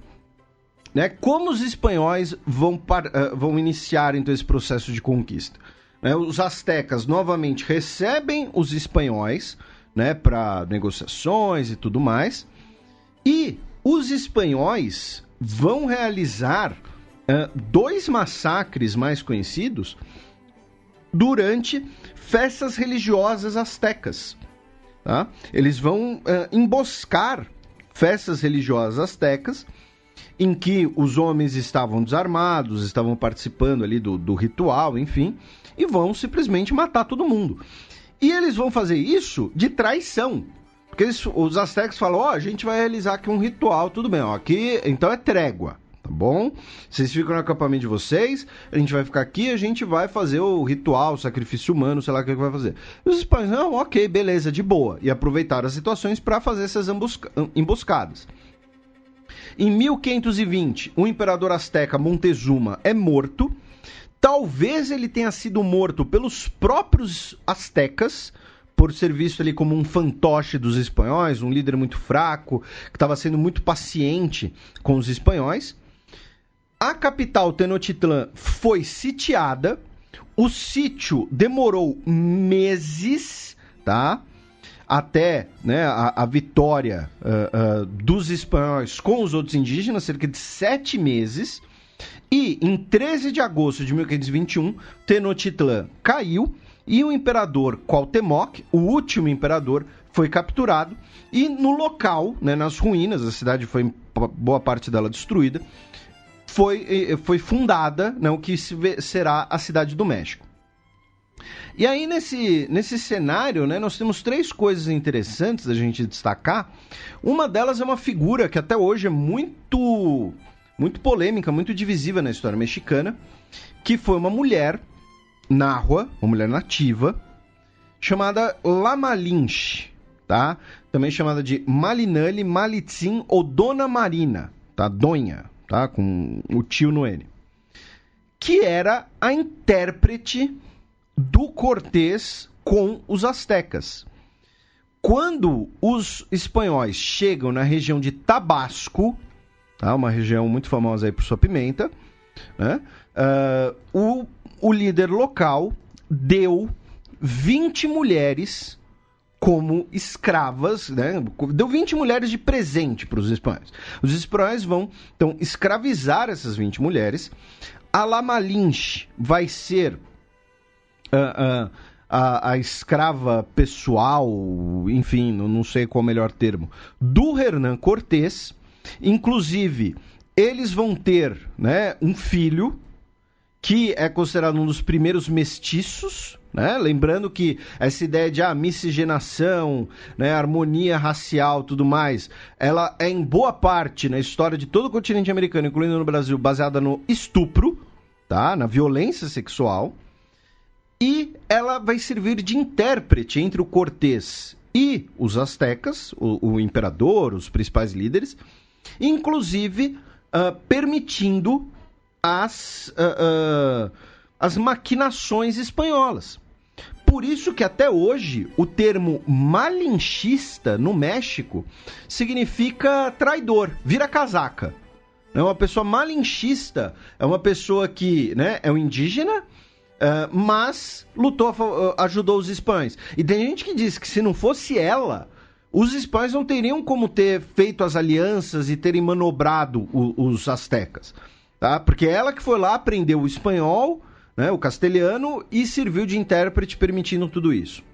né, como os espanhóis vão iniciar então esse processo de conquista? Os astecas novamente recebem os espanhóis, né, para negociações e tudo mais, e os espanhóis vão realizar 2 massacres mais conhecidos durante festas religiosas astecas, tá? Eles vão emboscar festas religiosas astecas em que os homens estavam desarmados, estavam participando ali do ritual, enfim, e vão simplesmente matar todo mundo. E eles vão fazer isso de traição. Porque os astecas falam, a gente vai realizar aqui um ritual, tudo bem, aqui então é trégua, tá bom? Vocês ficam no acampamento de vocês, a gente vai ficar aqui, a gente vai fazer o ritual, o sacrifício humano, sei lá o que vai fazer. E os espanhóis, não, ok, beleza, de boa. E aproveitaram as situações para fazer essas emboscadas. Em 1520, o imperador asteca Montezuma é morto. Talvez ele tenha sido morto pelos próprios astecas, por ser visto ali como um fantoche dos espanhóis, um líder muito fraco, que estava sendo muito paciente com os espanhóis. A capital, Tenochtitlán, foi sitiada. O sítio demorou meses, tá? Até, né, a vitória dos espanhóis com os outros indígenas, cerca de 7 meses. E em 13 de agosto de 1521, Tenochtitlán caiu. E o imperador Cuauhtémoc, o último imperador, foi capturado. E no local, né, nas ruínas, a cidade foi, boa parte dela destruída, foi fundada, né, o que será a Cidade do México. E aí, nesse cenário, né, nós temos 3 coisas interessantes da gente destacar. Uma delas é uma figura que até hoje é muito polêmica, muito divisiva na história mexicana, que foi uma mulher náhua, uma mulher nativa, chamada La Malinche, tá? Também chamada de Malinali, Malitzin ou Dona Marina, tá? Donha, tá? Com o tio no N. Que era a intérprete do Cortés com os astecas. Quando os espanhóis chegam na região de Tabasco, tá? Uma região muito famosa aí por sua pimenta, né? O líder local deu 20 mulheres como escravas, né? Deu 20 mulheres de presente para os espanhóis. Os espanhóis vão, então, escravizar essas 20 mulheres. A La Malinche vai ser a escrava pessoal, enfim, não sei qual é o melhor termo, do Hernán Cortés. Inclusive, eles vão ter, né, um filho que é considerado um dos primeiros mestiços, né? Lembrando que essa ideia de miscigenação, né, harmonia racial, tudo mais, ela é em boa parte na história de todo o continente americano, incluindo no Brasil, baseada no estupro, tá? Na violência sexual. E ela vai servir de intérprete entre o Cortés e os astecas, o imperador, os principais líderes, inclusive permitindo as maquinações espanholas. Por isso que até hoje o termo malinchista no México significa traidor, vira casaca. Uma pessoa malinchista é uma pessoa que, né, é um indígena, mas ajudou os espanhóis. E tem gente que diz que se não fosse ela, os espanhóis não teriam como ter feito as alianças e terem manobrado os astecas. Tá? Porque ela que foi lá, aprendeu o espanhol, né, o castelhano, e serviu de intérprete, permitindo tudo isso.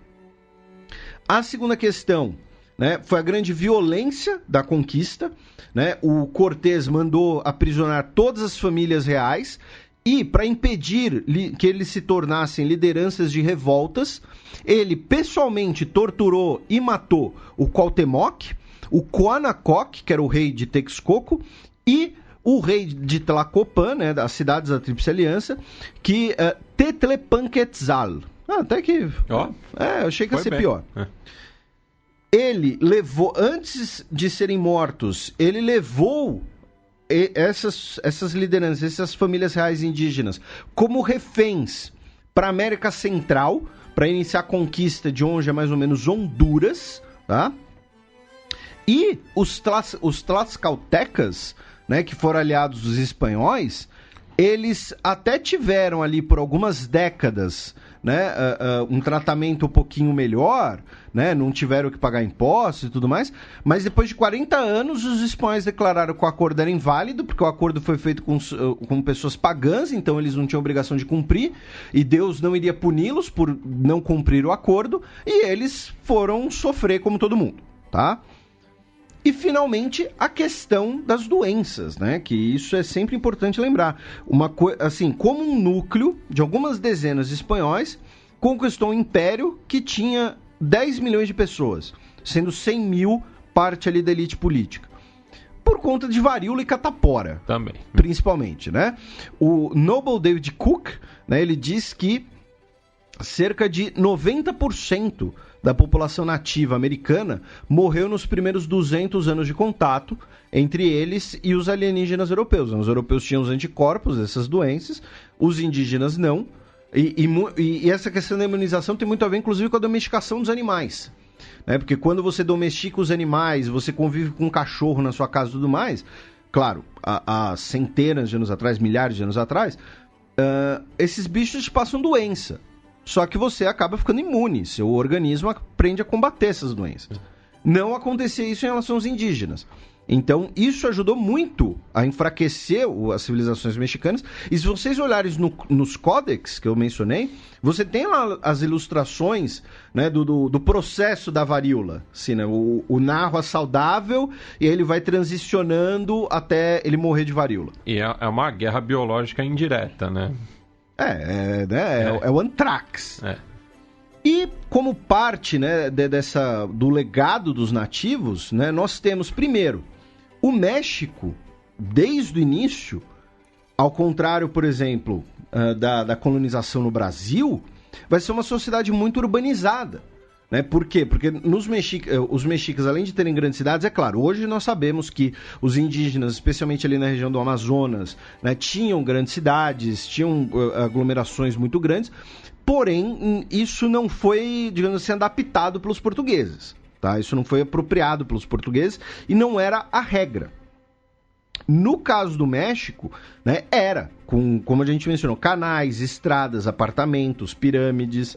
A segunda questão, né, foi a grande violência da conquista. Né? O Cortés mandou aprisionar todas as famílias reais e, para impedir que eles se tornassem lideranças de revoltas, ele pessoalmente torturou e matou o Cuauhtémoc, o Coanacoc, que era o rei de Texcoco, e o rei de Tlacopan, né, das cidades da Tríplice Aliança, que Tetlepanquetzal. Até que... eu achei que ia ser pior. Ele levou, antes de serem mortos, ele levou essas lideranças, essas famílias reais indígenas, como reféns para a América Central, para iniciar a conquista de onde é mais ou menos Honduras, tá? E os tlaxcaltecas, né, que foram aliados dos espanhóis, eles até tiveram ali por algumas décadas, né, um tratamento um pouquinho melhor, né, não tiveram que pagar impostos e tudo mais, mas depois de 40 anos os espanhóis declararam que o acordo era inválido, porque o acordo foi feito com pessoas pagãs, então eles não tinham obrigação de cumprir, e Deus não iria puni-los por não cumprir o acordo, e eles foram sofrer como todo mundo, tá? E, finalmente, a questão das doenças, né? Que isso é sempre importante lembrar. Assim, como um núcleo de algumas dezenas de espanhóis, conquistou um império que tinha 10 milhões de pessoas, sendo 100 mil parte ali da elite política. Por conta de varíola e catapora. Também. Principalmente, né? O Noble David Cook, né, ele diz que cerca de 90% da população nativa americana morreu nos primeiros 200 anos de contato entre eles e os alienígenas europeus. Os europeus tinham os anticorpos dessas doenças, os indígenas não. E essa questão da imunização tem muito a ver, inclusive, com a domesticação dos animais. Né? Porque quando você domestica os animais, você convive com um cachorro na sua casa e tudo mais, claro, há centenas de anos atrás, milhares de anos atrás, esses bichos te passam doença. Só que você acaba ficando imune, seu organismo aprende a combater essas doenças. Não acontecia isso em relação aos indígenas. Então, isso ajudou muito a enfraquecer as civilizações mexicanas. E se vocês olharem nos códex que eu mencionei, você tem lá as ilustrações, né, do processo da varíola. Assim, né, o narro saudável e aí ele vai transicionando até ele morrer de varíola. E é uma guerra biológica indireta, né? É o anthrax. É. E como parte, né, do legado dos nativos, né, nós temos, primeiro, o México, desde o início, ao contrário, por exemplo, da colonização no Brasil, vai ser uma sociedade muito urbanizada. Né? Por quê? Porque os mexicas, além de terem grandes cidades, é claro, hoje nós sabemos que os indígenas, especialmente ali na região do Amazonas, né, tinham grandes cidades, tinham aglomerações muito grandes, porém, isso não foi, digamos assim, adaptado pelos portugueses. Tá? Isso não foi apropriado pelos portugueses e não era a regra. No caso do México, né, era, como a gente mencionou, canais, estradas, apartamentos, pirâmides.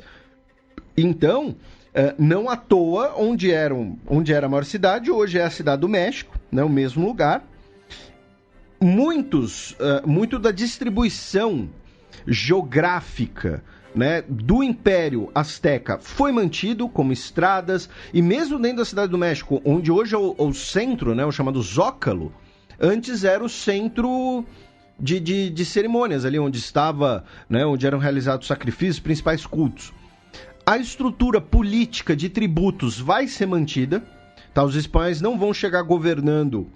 Então, não à toa, onde era a maior cidade, hoje é a cidade do México, né, o mesmo lugar. Muito da distribuição geográfica, né, do Império Azteca foi mantido como estradas, e mesmo dentro da Cidade do México, onde hoje é o centro, né, o chamado Zócalo, antes era o centro de cerimônias, ali onde estava, né, onde eram realizados sacrifícios, principais cultos. A estrutura política de tributos vai ser mantida, tá? Os espanhóis não vão chegar governando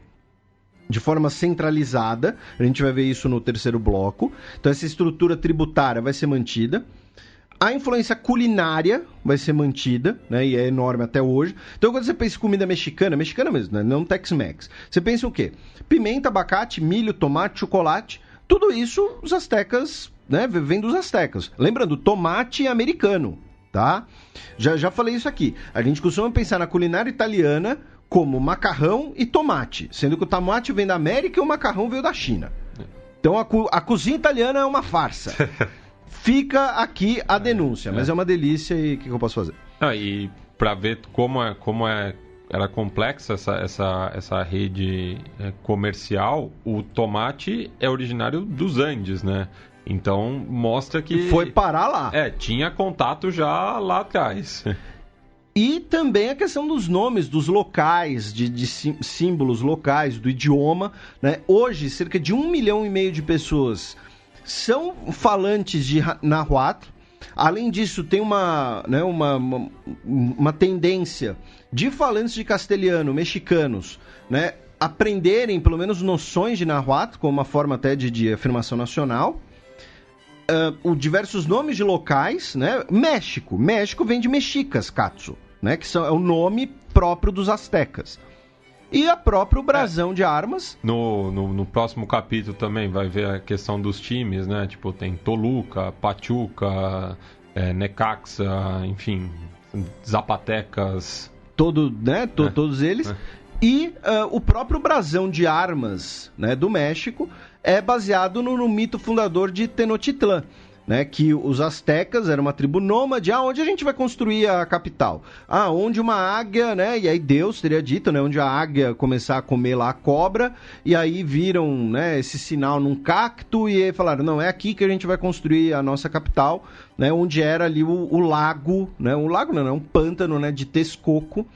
de forma centralizada, a gente vai ver isso no terceiro bloco. Então essa estrutura tributária vai ser mantida. A influência culinária vai ser mantida, né, e é enorme até hoje. Então quando você pensa em comida mexicana mesmo, né, não Tex-Mex, você pensa o quê? Pimenta, abacate, milho, tomate, chocolate, tudo isso os astecas, né, vem dos astecas. Lembrando, tomate é americano, tá? Já falei isso aqui. A gente costuma pensar na culinária italiana como macarrão e tomate, sendo que o tomate vem da América e o macarrão veio da China. Então a cozinha italiana é uma farsa. Fica aqui a denúncia, mas é uma delícia e o que eu posso fazer? E para ver como era complexa essa rede comercial, o tomate é originário dos Andes, né? Então mostra que foi parar lá. Tinha contato já lá atrás. E também a questão dos nomes, dos locais, de símbolos locais, do idioma, né? Hoje, cerca de 1,5 milhão de pessoas são falantes de Nahuatl. Além disso, tem uma tendência de falantes de castelhano, mexicanos, né, aprenderem pelo menos noções de Nahuatl, como uma forma até de afirmação nacional. Diversos nomes de locais, né? México vem de mexicas, Katsu, né? Que é o nome próprio dos astecas. E a próprio brasão de armas. No próximo capítulo também vai ver a questão dos times, né? Tipo, tem Toluca, Pachuca, Necaxa, enfim, Zapatecas. Todos eles. E o próprio brasão de armas, né, do México é baseado no mito fundador de Tenochtitlán, né, que os astecas eram uma tribo nômade. Onde a gente vai construir a capital? Onde uma águia, né, e aí Deus teria dito, né, onde a águia começar a comer lá a cobra, e aí viram, né, esse sinal num cacto, e aí falaram, não, é aqui que a gente vai construir a nossa capital, né, onde era ali o lago, né, um pântano, né, de Texcoco,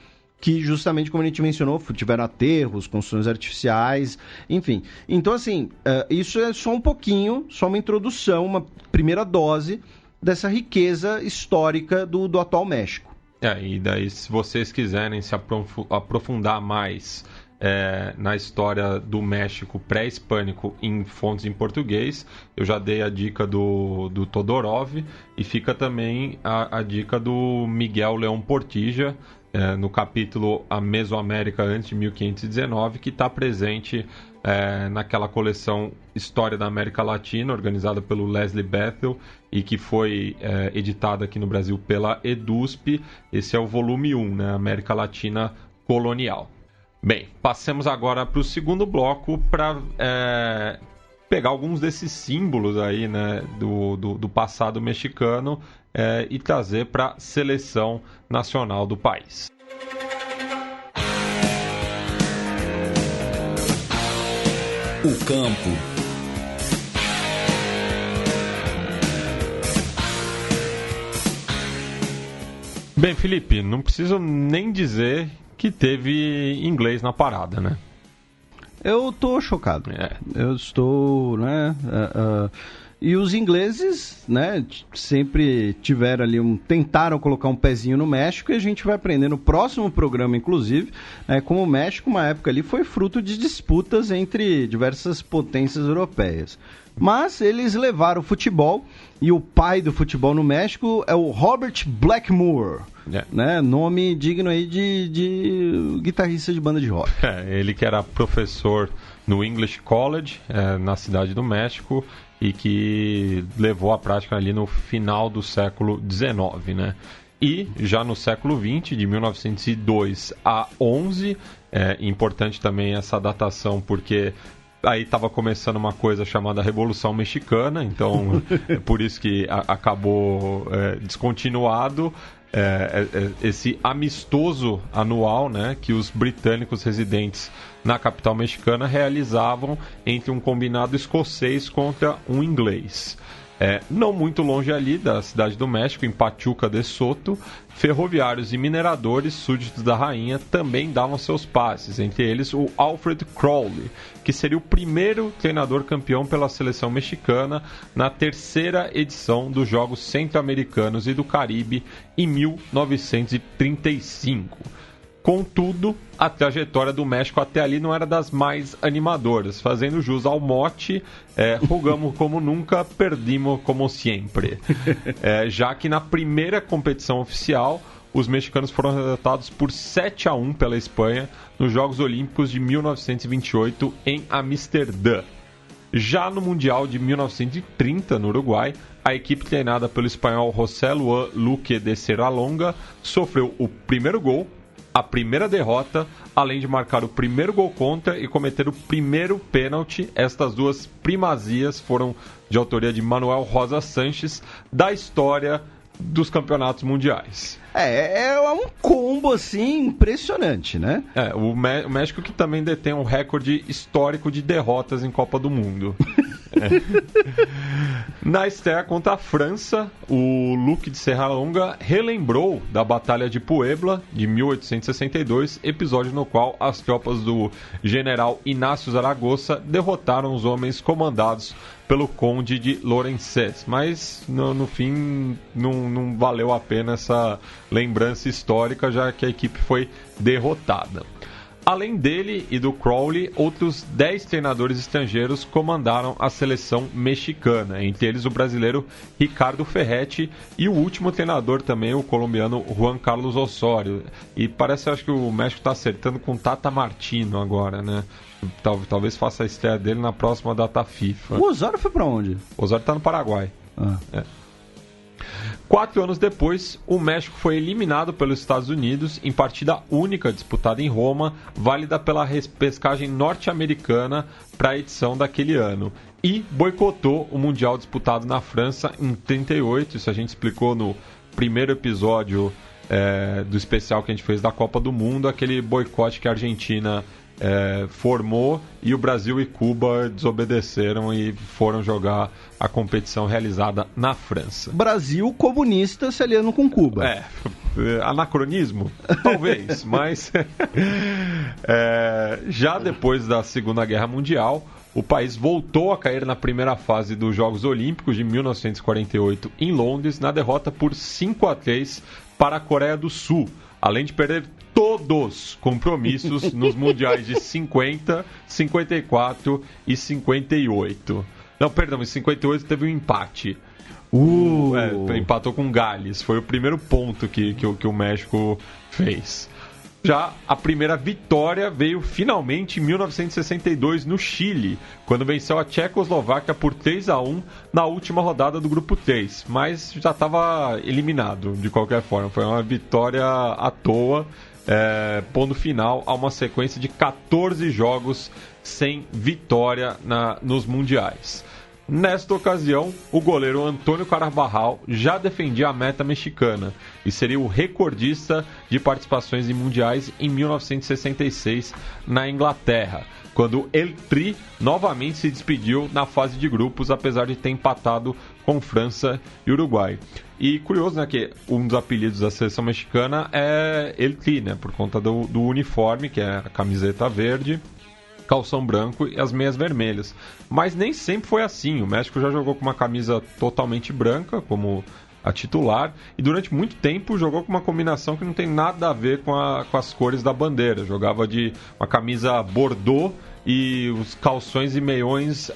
que justamente, como a gente mencionou, tiveram aterros, construções artificiais, enfim. Então, assim, isso é só um pouquinho, só uma introdução, uma primeira dose dessa riqueza histórica do atual México. E daí, se vocês quiserem se aprofundar mais na história do México pré-hispânico em fontes em português, eu já dei a dica do Todorov, e fica também a dica do Miguel León Portilla, no capítulo A Mesoamérica antes de 1519, que está presente naquela coleção História da América Latina, organizada pelo Leslie Bethel, e que foi editada aqui no Brasil pela EDUSP. Esse é o volume 1, né, América Latina Colonial. Bem, passemos agora para o segundo bloco para pegar alguns desses símbolos aí, né, do passado mexicano e trazer para a seleção nacional do país. O campo. Bem, Felipe, não preciso nem dizer que teve inglês na parada, né? Eu tô chocado. Eu estou, né? E os ingleses, né, sempre tiveram ali tentaram colocar um pezinho no México, e a gente vai aprender no próximo programa, inclusive, como o México, uma época ali, foi fruto de disputas entre diversas potências europeias. Mas eles levaram o futebol, e o pai do futebol no México é o Robert Blackmore, né? Nome digno aí de guitarrista de banda de rock. Ele que era professor no English College, na cidade do México, e que levou a prática ali no final do século XIX, né? E já no século XX, de 1902 a 11, importante também essa datação, porque aí estava começando uma coisa chamada Revolução Mexicana, então é por isso que acabou descontinuado esse amistoso anual, né, que os britânicos residentes na capital mexicana realizavam entre um combinado escocês contra um inglês. Não muito longe ali da cidade do México, em Pachuca de Soto, ferroviários e mineradores súditos da rainha também davam seus passes, entre eles o Alfred Crowley, que seria o primeiro treinador campeão pela seleção mexicana na terceira edição dos Jogos Centro-Americanos e do Caribe em 1935. Contudo, a trajetória do México até ali não era das mais animadoras. Fazendo jus ao mote, jogamos como nunca, perdimos como sempre. Já que na primeira competição oficial, os mexicanos foram derrotados por 7-1 pela Espanha nos Jogos Olímpicos de 1928 em Amsterdã. Já no Mundial de 1930, no Uruguai, a equipe treinada pelo espanhol José Luan Luque de Serralonga sofreu o primeiro gol, a primeira derrota, além de marcar o primeiro gol contra e cometer o primeiro pênalti. Estas duas primazias foram de autoria de Manuel Rosa Sanches, da história dos campeonatos mundiais. É um combo, assim, impressionante, né? O México que também detém um recorde histórico de derrotas em Copa do Mundo. Na estreia contra a França, o Luque de Serralonga relembrou da Batalha de Puebla, de 1862, episódio no qual as tropas do general Inácio Zaragoza derrotaram os homens comandados pelo conde de Lorenzés, mas no fim não valeu a pena essa lembrança histórica, já que a equipe foi derrotada. Além dele e do Crowley, outros 10 treinadores estrangeiros comandaram a seleção mexicana, entre eles o brasileiro Ricardo Ferretti e o último treinador também, o colombiano Juan Carlos Osorio. E parece, acho que o México está acertando com Tata Martino agora, né? Talvez faça a estreia dele na próxima data FIFA. O Osorio foi para onde? O Osorio está no Paraguai. 4 anos depois, o México foi eliminado pelos Estados Unidos em partida única disputada em Roma, válida pela repescagem norte-americana para a edição daquele ano, e boicotou o Mundial disputado na França em 1938. Isso a gente explicou no primeiro episódio do especial que a gente fez da Copa do Mundo, aquele boicote que a Argentina formou e o Brasil e Cuba desobedeceram e foram jogar a competição realizada na França. Brasil comunista se aliando com Cuba. Anacronismo? Talvez, mas já depois da Segunda Guerra Mundial, o país voltou a cair na primeira fase dos Jogos Olímpicos de 1948 em Londres, na derrota por 5-3 para a Coreia do Sul, além de perder todos os compromissos nos mundiais de 50, 54 e 58. Não, perdão, em 58 teve um empate. Empatou com Gales. Foi o primeiro ponto que o México fez. Já a primeira vitória veio finalmente em 1962 no Chile, quando venceu a Tchecoslováquia por 3-1 na última rodada do grupo 3, mas já estava eliminado de qualquer forma. Foi uma vitória à toa, pondo final a uma sequência de 14 jogos sem vitória nos mundiais. Nesta ocasião, o goleiro Antônio Carabajal já defendia a meta mexicana e seria o recordista de participações em mundiais em 1966 na Inglaterra, quando El Tri novamente se despediu na fase de grupos, apesar de ter empatado com França e Uruguai. E curioso, né, que um dos apelidos da seleção mexicana é El Tri, né, por conta do uniforme, que é a camiseta verde, calção branco e as meias vermelhas. Mas nem sempre foi assim. O México já jogou com uma camisa totalmente branca, como a titular, e durante muito tempo jogou com uma combinação que não tem nada a ver com as cores da bandeira. Jogava de uma camisa bordô e os calções e meiões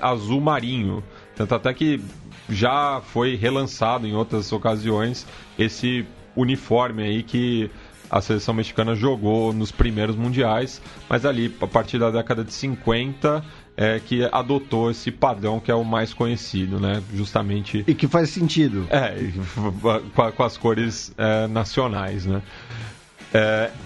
azul marinho. Tanto até que já foi relançado em outras ocasiões esse uniforme aí que a seleção mexicana jogou nos primeiros mundiais, mas ali, a partir da década de 50, que adotou esse padrão que é o mais conhecido, né? Justamente... E que faz sentido. Com as cores nacionais, né?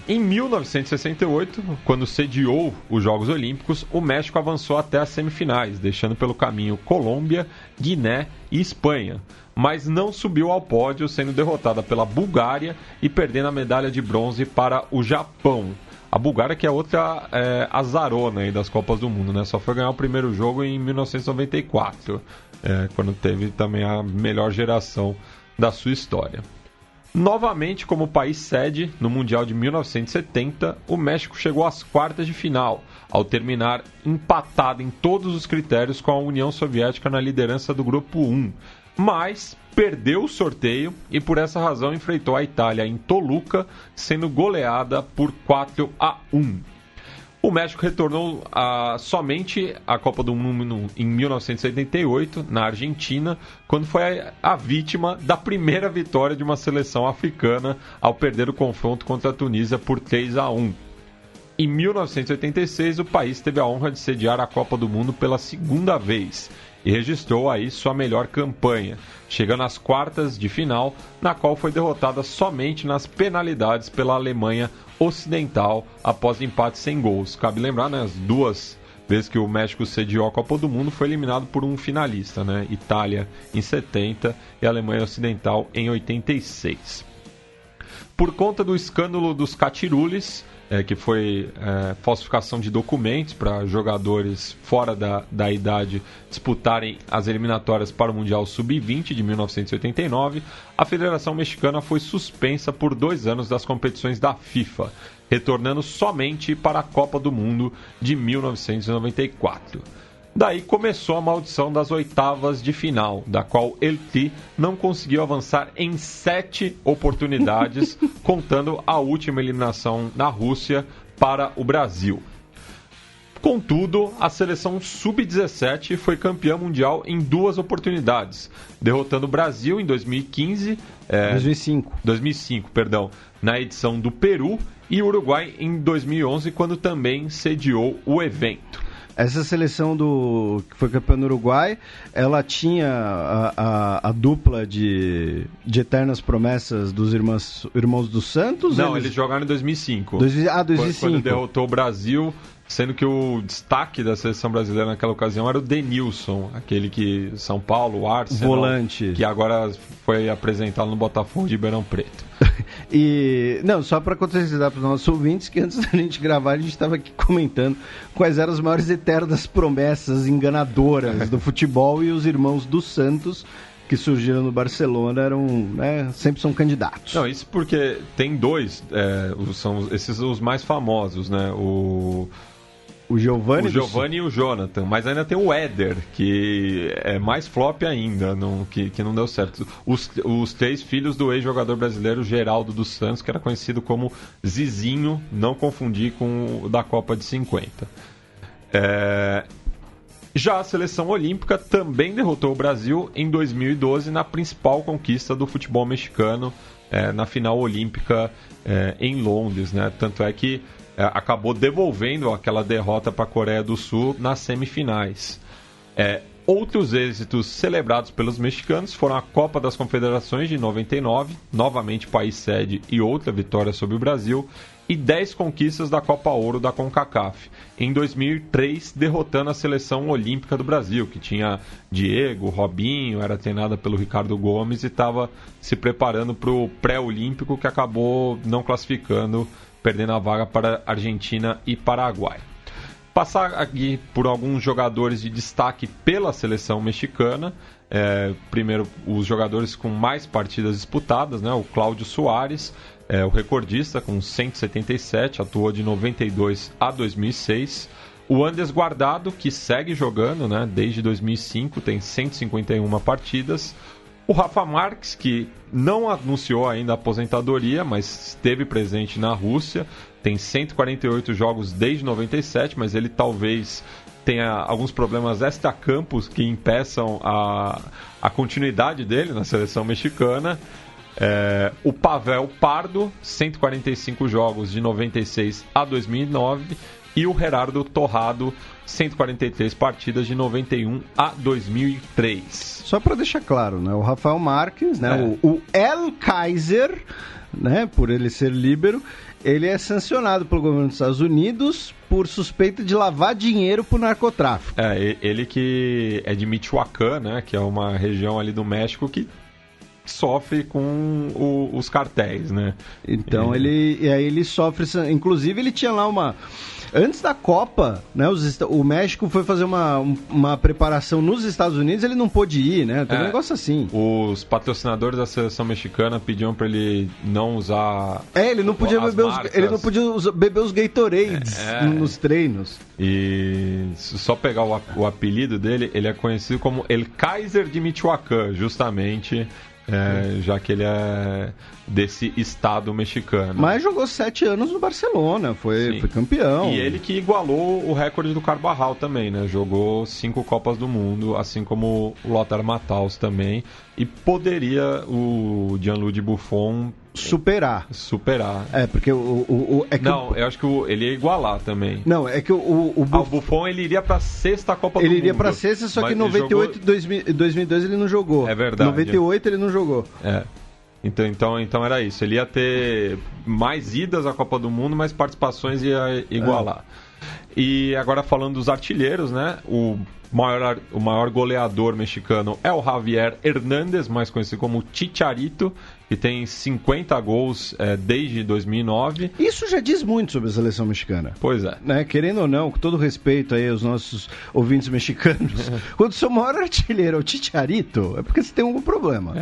Em 1968, quando sediou os Jogos Olímpicos, o México avançou até as semifinais, deixando pelo caminho Colômbia, Guiné e Espanha, mas não subiu ao pódio, sendo derrotada pela Bulgária e perdendo a medalha de bronze para o Japão. A Bulgária, que é outra azarona aí das Copas do Mundo, né? Só foi ganhar o primeiro jogo em 1994, quando teve também a melhor geração da sua história. Novamente, como país sede, no Mundial de 1970, o México chegou às quartas de final, ao terminar empatado em todos os critérios com a União Soviética na liderança do Grupo 1. Mas perdeu o sorteio e por essa razão enfrentou a Itália em Toluca, sendo goleada por 4-1. O México retornou somente à Copa do Mundo em 1978, na Argentina, quando foi a vítima da primeira vitória de uma seleção africana ao perder o confronto contra a Tunísia por 3-1. Em 1986, o país teve a honra de sediar a Copa do Mundo pela segunda vez e registrou aí sua melhor campanha, chegando às quartas de final, na qual foi derrotada somente nas penalidades pela Alemanha Ocidental após empate sem gols. Cabe lembrar, né, as duas vezes que o México sediou a Copa do Mundo foi eliminado por um finalista, né, Itália em 70 e Alemanha Ocidental em 86. Por conta do escândalo dos catirules, que foi falsificação de documentos para jogadores fora da idade disputarem as eliminatórias para o Mundial Sub-20 de 1989, a Federação Mexicana foi suspensa por 2 anos das competições da FIFA, retornando somente para a Copa do Mundo de 1994. Daí começou a maldição das oitavas de final, da qual El Tri não conseguiu avançar em 7 oportunidades, contando a última eliminação na Rússia para o Brasil. Contudo, a seleção Sub-17 foi campeã mundial em 2 oportunidades, derrotando o Brasil em 2015... 2005, na edição do Peru, e o Uruguai em 2011, quando também sediou o evento. Essa seleção que foi campeã no Uruguai, ela tinha a dupla de eternas promessas dos irmãos dos Santos? Não, eles jogaram em 2005. 2005. Quando derrotou o Brasil, sendo que o destaque da seleção brasileira naquela ocasião era o Denilson, aquele que São Paulo, o Arsenal, volante, que agora foi apresentado no Botafogo de Ribeirão Preto. E, não, só para contextualizar para os nossos ouvintes, que antes da gente gravar, a gente estava aqui comentando quais eram as maiores eternas promessas enganadoras do futebol, e os irmãos dos Santos, que surgiram no Barcelona, sempre são candidatos. Não, isso porque tem 2, são esses os mais famosos, né? O O Giovani e o Jonathan, mas ainda tem o Éder, que é mais flop ainda, que não deu certo. Os 3 filhos do ex-jogador brasileiro Geraldo dos Santos, que era conhecido como Zizinho, não confundir com o da Copa de 50. Já a seleção olímpica também derrotou o Brasil em 2012 na principal conquista do futebol mexicano, na final olímpica em Londres, né? Tanto é que acabou devolvendo aquela derrota para a Coreia do Sul nas semifinais. Outros êxitos celebrados pelos mexicanos foram a Copa das Confederações de 99, novamente país sede e outra vitória sobre o Brasil, e 10 conquistas da Copa Ouro da CONCACAF. Em 2003, derrotando a seleção olímpica do Brasil, que tinha Diego, Robinho, era treinada pelo Ricardo Gomes e estava se preparando para o pré-olímpico, que acabou não classificando, perdendo a vaga para Argentina e Paraguai. Passar aqui por alguns jogadores de destaque pela seleção mexicana. Primeiro, os jogadores com mais partidas disputadas, né? O Cláudio Soares, o recordista com 177, atuou de 92 a 2006. O Andrés Guardado, que segue jogando, né? Desde 2005, tem 151 partidas. O Rafa Marques, que não anunciou ainda a aposentadoria, mas esteve presente na Rússia, tem 148 jogos desde 97, mas ele talvez tenha alguns problemas extra-campos que impeçam a continuidade dele na seleção mexicana. O Pavel Pardo, 145 jogos de 96 a 2009, e o Gerardo Torrado, 143 partidas de 91 a 2003. Só para deixar claro, né? O Rafael Marques, né? O El Kaiser, né? Por ele ser líbero, ele é sancionado pelo governo dos Estados Unidos por suspeita de lavar dinheiro pro narcotráfico. Ele que é de Michoacán, né? Que é uma região ali do México que sofre com os cartéis, né? Então ele sofre, inclusive ele tinha lá uma... Antes da Copa, né, o México foi fazer uma preparação nos Estados Unidos, ele não pôde ir, né? Tem um negócio assim. Os patrocinadores da seleção mexicana pediam para ele não usar. Ele não podia beber os Gatorades nos treinos. E só pegar o apelido dele, ele é conhecido como El Kaiser de Michoacán, justamente. Já que ele é desse estado mexicano. Mas jogou 7 anos no Barcelona, foi campeão. E ele que igualou o recorde do Carvajal também, né? Jogou 5 Copas do Mundo, assim como o Lothar Matthaus também. E poderia o Gianluigi Buffon superar. Porque Não, eu acho que ele ia igualar também. Não, é que o Buffon ele iria pra 6ª Copa do Mundo. Ele iria pra 6ª, só que em 98 e 2002 ele não jogou. É verdade. 98 ele não jogou. Então era isso. Ele ia ter mais idas à Copa do Mundo, mais participações ia igualar. E agora falando dos artilheiros, né? O maior goleador mexicano é o Javier Hernández, mais conhecido como Chicharito, que tem 50 gols desde 2009. Isso já diz muito sobre a seleção mexicana. Pois é. Né? Querendo ou não, com todo respeito aí aos nossos ouvintes mexicanos, quando o seu maior artilheiro é o Chicharito, é porque você tem algum problema.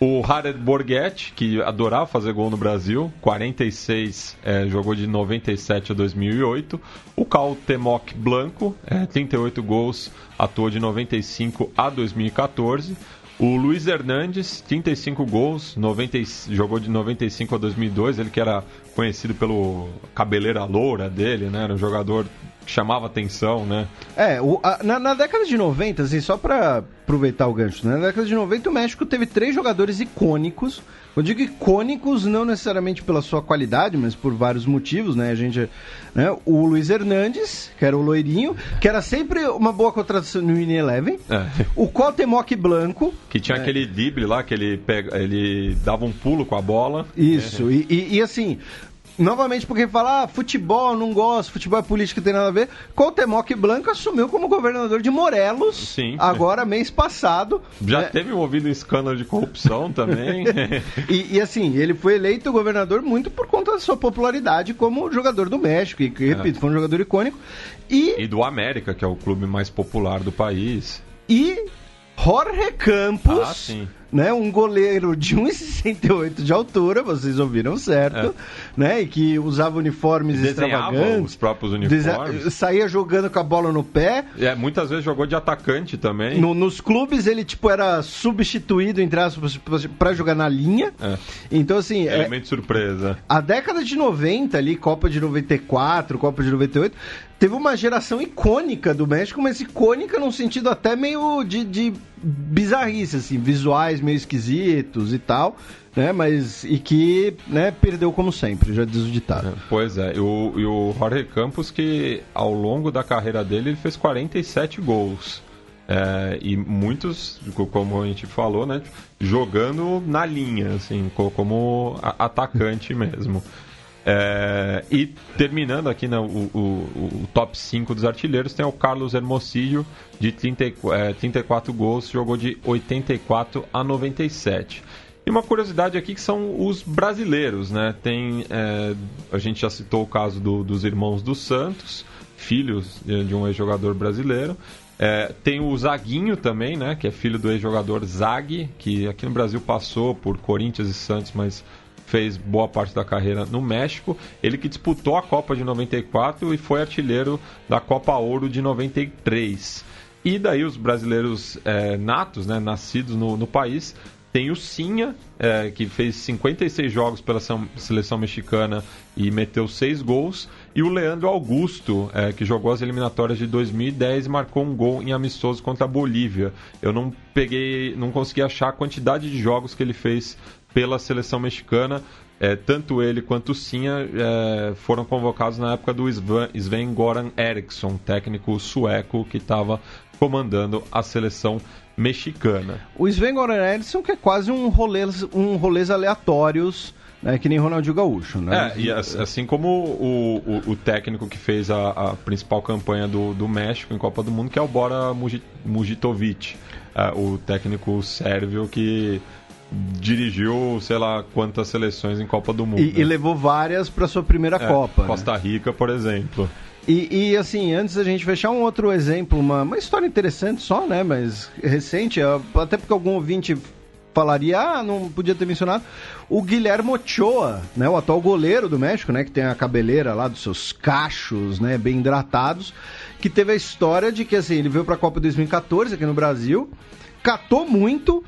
O Jared Borghetti, que adorava fazer gol no Brasil, 46, jogou de 97 a 2008. O Cuauhtémoc Blanco, 38 gols, atuou de 95 a 2014. O Luiz Hernandes, 35 gols, jogou de 95 a 2002. Ele que era conhecido pelo cabeleira loura dele, né? Era um jogador que chamava atenção, né? Na década de 90, assim, só para aproveitar o gancho, né? Na década de 90 o México teve 3 jogadores icônicos. Eu digo icônicos não necessariamente pela sua qualidade, mas por vários motivos, né? O Luiz Hernandes, que era o loirinho, que era sempre uma boa contratação no Eleven. O Cuauhtémoc Blanco, que tinha aquele drible lá, que ele dava um pulo com a bola. Isso, e assim... Novamente, porque fala, futebol, não gosto, futebol é política, não tem nada a ver. Cuauhtémoc Blanco assumiu como governador de Morelos, agora mês passado. Já teve envolvido em escândalo de corrupção também. e assim, ele foi eleito governador muito por conta da sua popularidade como jogador do México, e repito, foi um jogador icônico. E do América, que é o clube mais popular do país. E Jorge Campos... né, um goleiro de 1,68 de altura, vocês ouviram certo, né, e que usava uniformes extravagantes, os próprios uniformes, saía jogando com a bola no pé. Muitas vezes jogou de atacante também. Nos clubes ele tipo era substituído, entre aspas, para jogar na linha. Então assim, elemento surpresa. A década de 90 ali, Copa de 94, Copa de 98, teve uma geração icônica do México, mas icônica num sentido até meio de bizarrice, assim, visuais meio esquisitos e tal, né, e que, né, perdeu como sempre, já diz o ditado. Pois é, e o Jorge Campos, que ao longo da carreira dele, ele fez 47 gols. E muitos, como a gente falou, né, jogando na linha, assim, como atacante mesmo. E terminando aqui, né, o top 5 dos artilheiros, tem o Carlos Hermosillo, de 34 gols, jogou de 84 a 97. E uma curiosidade aqui que são os brasileiros, né? A gente já citou o caso dos irmãos dos Santos, filhos de um ex-jogador brasileiro. Tem o Zaguinho também, né? Que é filho do ex-jogador Zaghi, que aqui no Brasil passou por Corinthians e Santos, mas fez boa parte da carreira no México. Ele que disputou a Copa de 94 e foi artilheiro da Copa Ouro de 93. E daí os brasileiros natos, né, nascidos no país, tem o Sinha, que fez 56 jogos pela seleção mexicana e meteu 6 gols. E o Leandro Augusto, que jogou as eliminatórias de 2010 e marcou um gol em amistoso contra a Bolívia. Eu não consegui achar a quantidade de jogos que ele fez pela seleção mexicana. Tanto ele quanto o Sinha foram convocados na época do Sven-Göran Eriksson, técnico sueco que estava comandando a seleção mexicana. O Sven-Göran Eriksson, que é quase um rolês aleatórios, né, que nem Ronaldinho Gaúcho, né? E assim como o técnico que fez a principal campanha do México em Copa do Mundo, que é o Bora Mujitovic, o técnico sérvio que dirigiu, sei lá, quantas seleções em Copa do Mundo. E levou várias para sua primeira Copa. Costa Rica, por exemplo. E assim, antes da gente fechar, um outro exemplo, uma história interessante só, né, mas recente, até porque algum ouvinte falaria, não podia ter mencionado, o Guilherme Ochoa, né, o atual goleiro do México, né, que tem a cabeleira lá dos seus cachos, né, bem hidratados, que teve a história de que, assim, ele veio para a Copa 2014 aqui no Brasil, catou muito,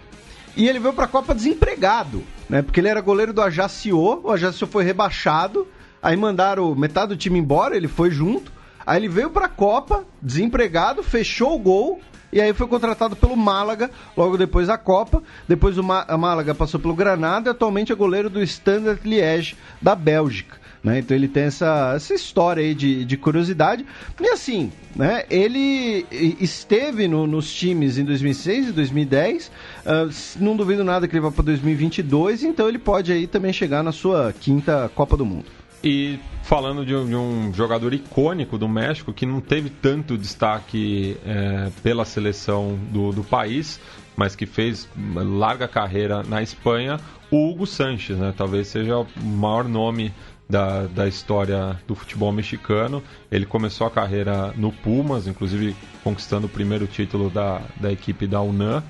e ele veio para a Copa desempregado, né, porque ele era goleiro do Ajaccio, o Ajaccio foi rebaixado, aí mandaram metade do time embora, ele foi junto, aí ele veio para a Copa, desempregado, fechou o gol, e aí foi contratado pelo Málaga, logo depois da Copa. Depois a Málaga passou pelo Granada e atualmente é goleiro do Standard Liège, da Bélgica. Né? Então ele tem essa história aí de curiosidade. E assim, né, ele esteve nos times em 2006 e 2010. Não duvido nada que ele vá para 2022, então ele pode aí também chegar na sua 5ª Copa do Mundo. E falando de um jogador icônico do México, que não teve tanto destaque pela seleção do país, mas que fez larga carreira na Espanha, o Hugo Sánchez, né? Talvez seja o maior nome da história do futebol mexicano. Ele começou a carreira no Pumas, inclusive conquistando o primeiro título da equipe da UNAM.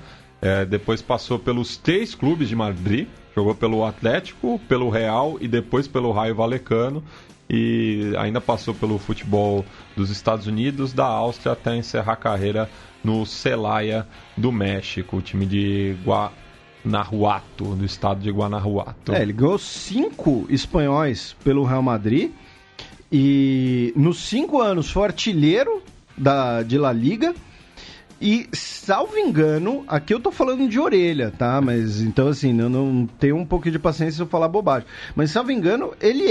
Depois passou pelos 3 clubes de Madrid, jogou pelo Atlético, pelo Real e depois pelo Rayo Vallecano, e ainda passou pelo futebol dos Estados Unidos, da Áustria, até encerrar a carreira no Celaya do México, o time de Guanajuato, do estado de Guanajuato. Ele ganhou 5 espanhóis pelo Real Madrid e nos 5 anos foi artilheiro de La Liga. E, salvo engano, aqui eu tô falando de orelha, tá? Mas, então, assim, não tenho um pouquinho de paciência se eu falar bobagem. Mas, salvo engano, ele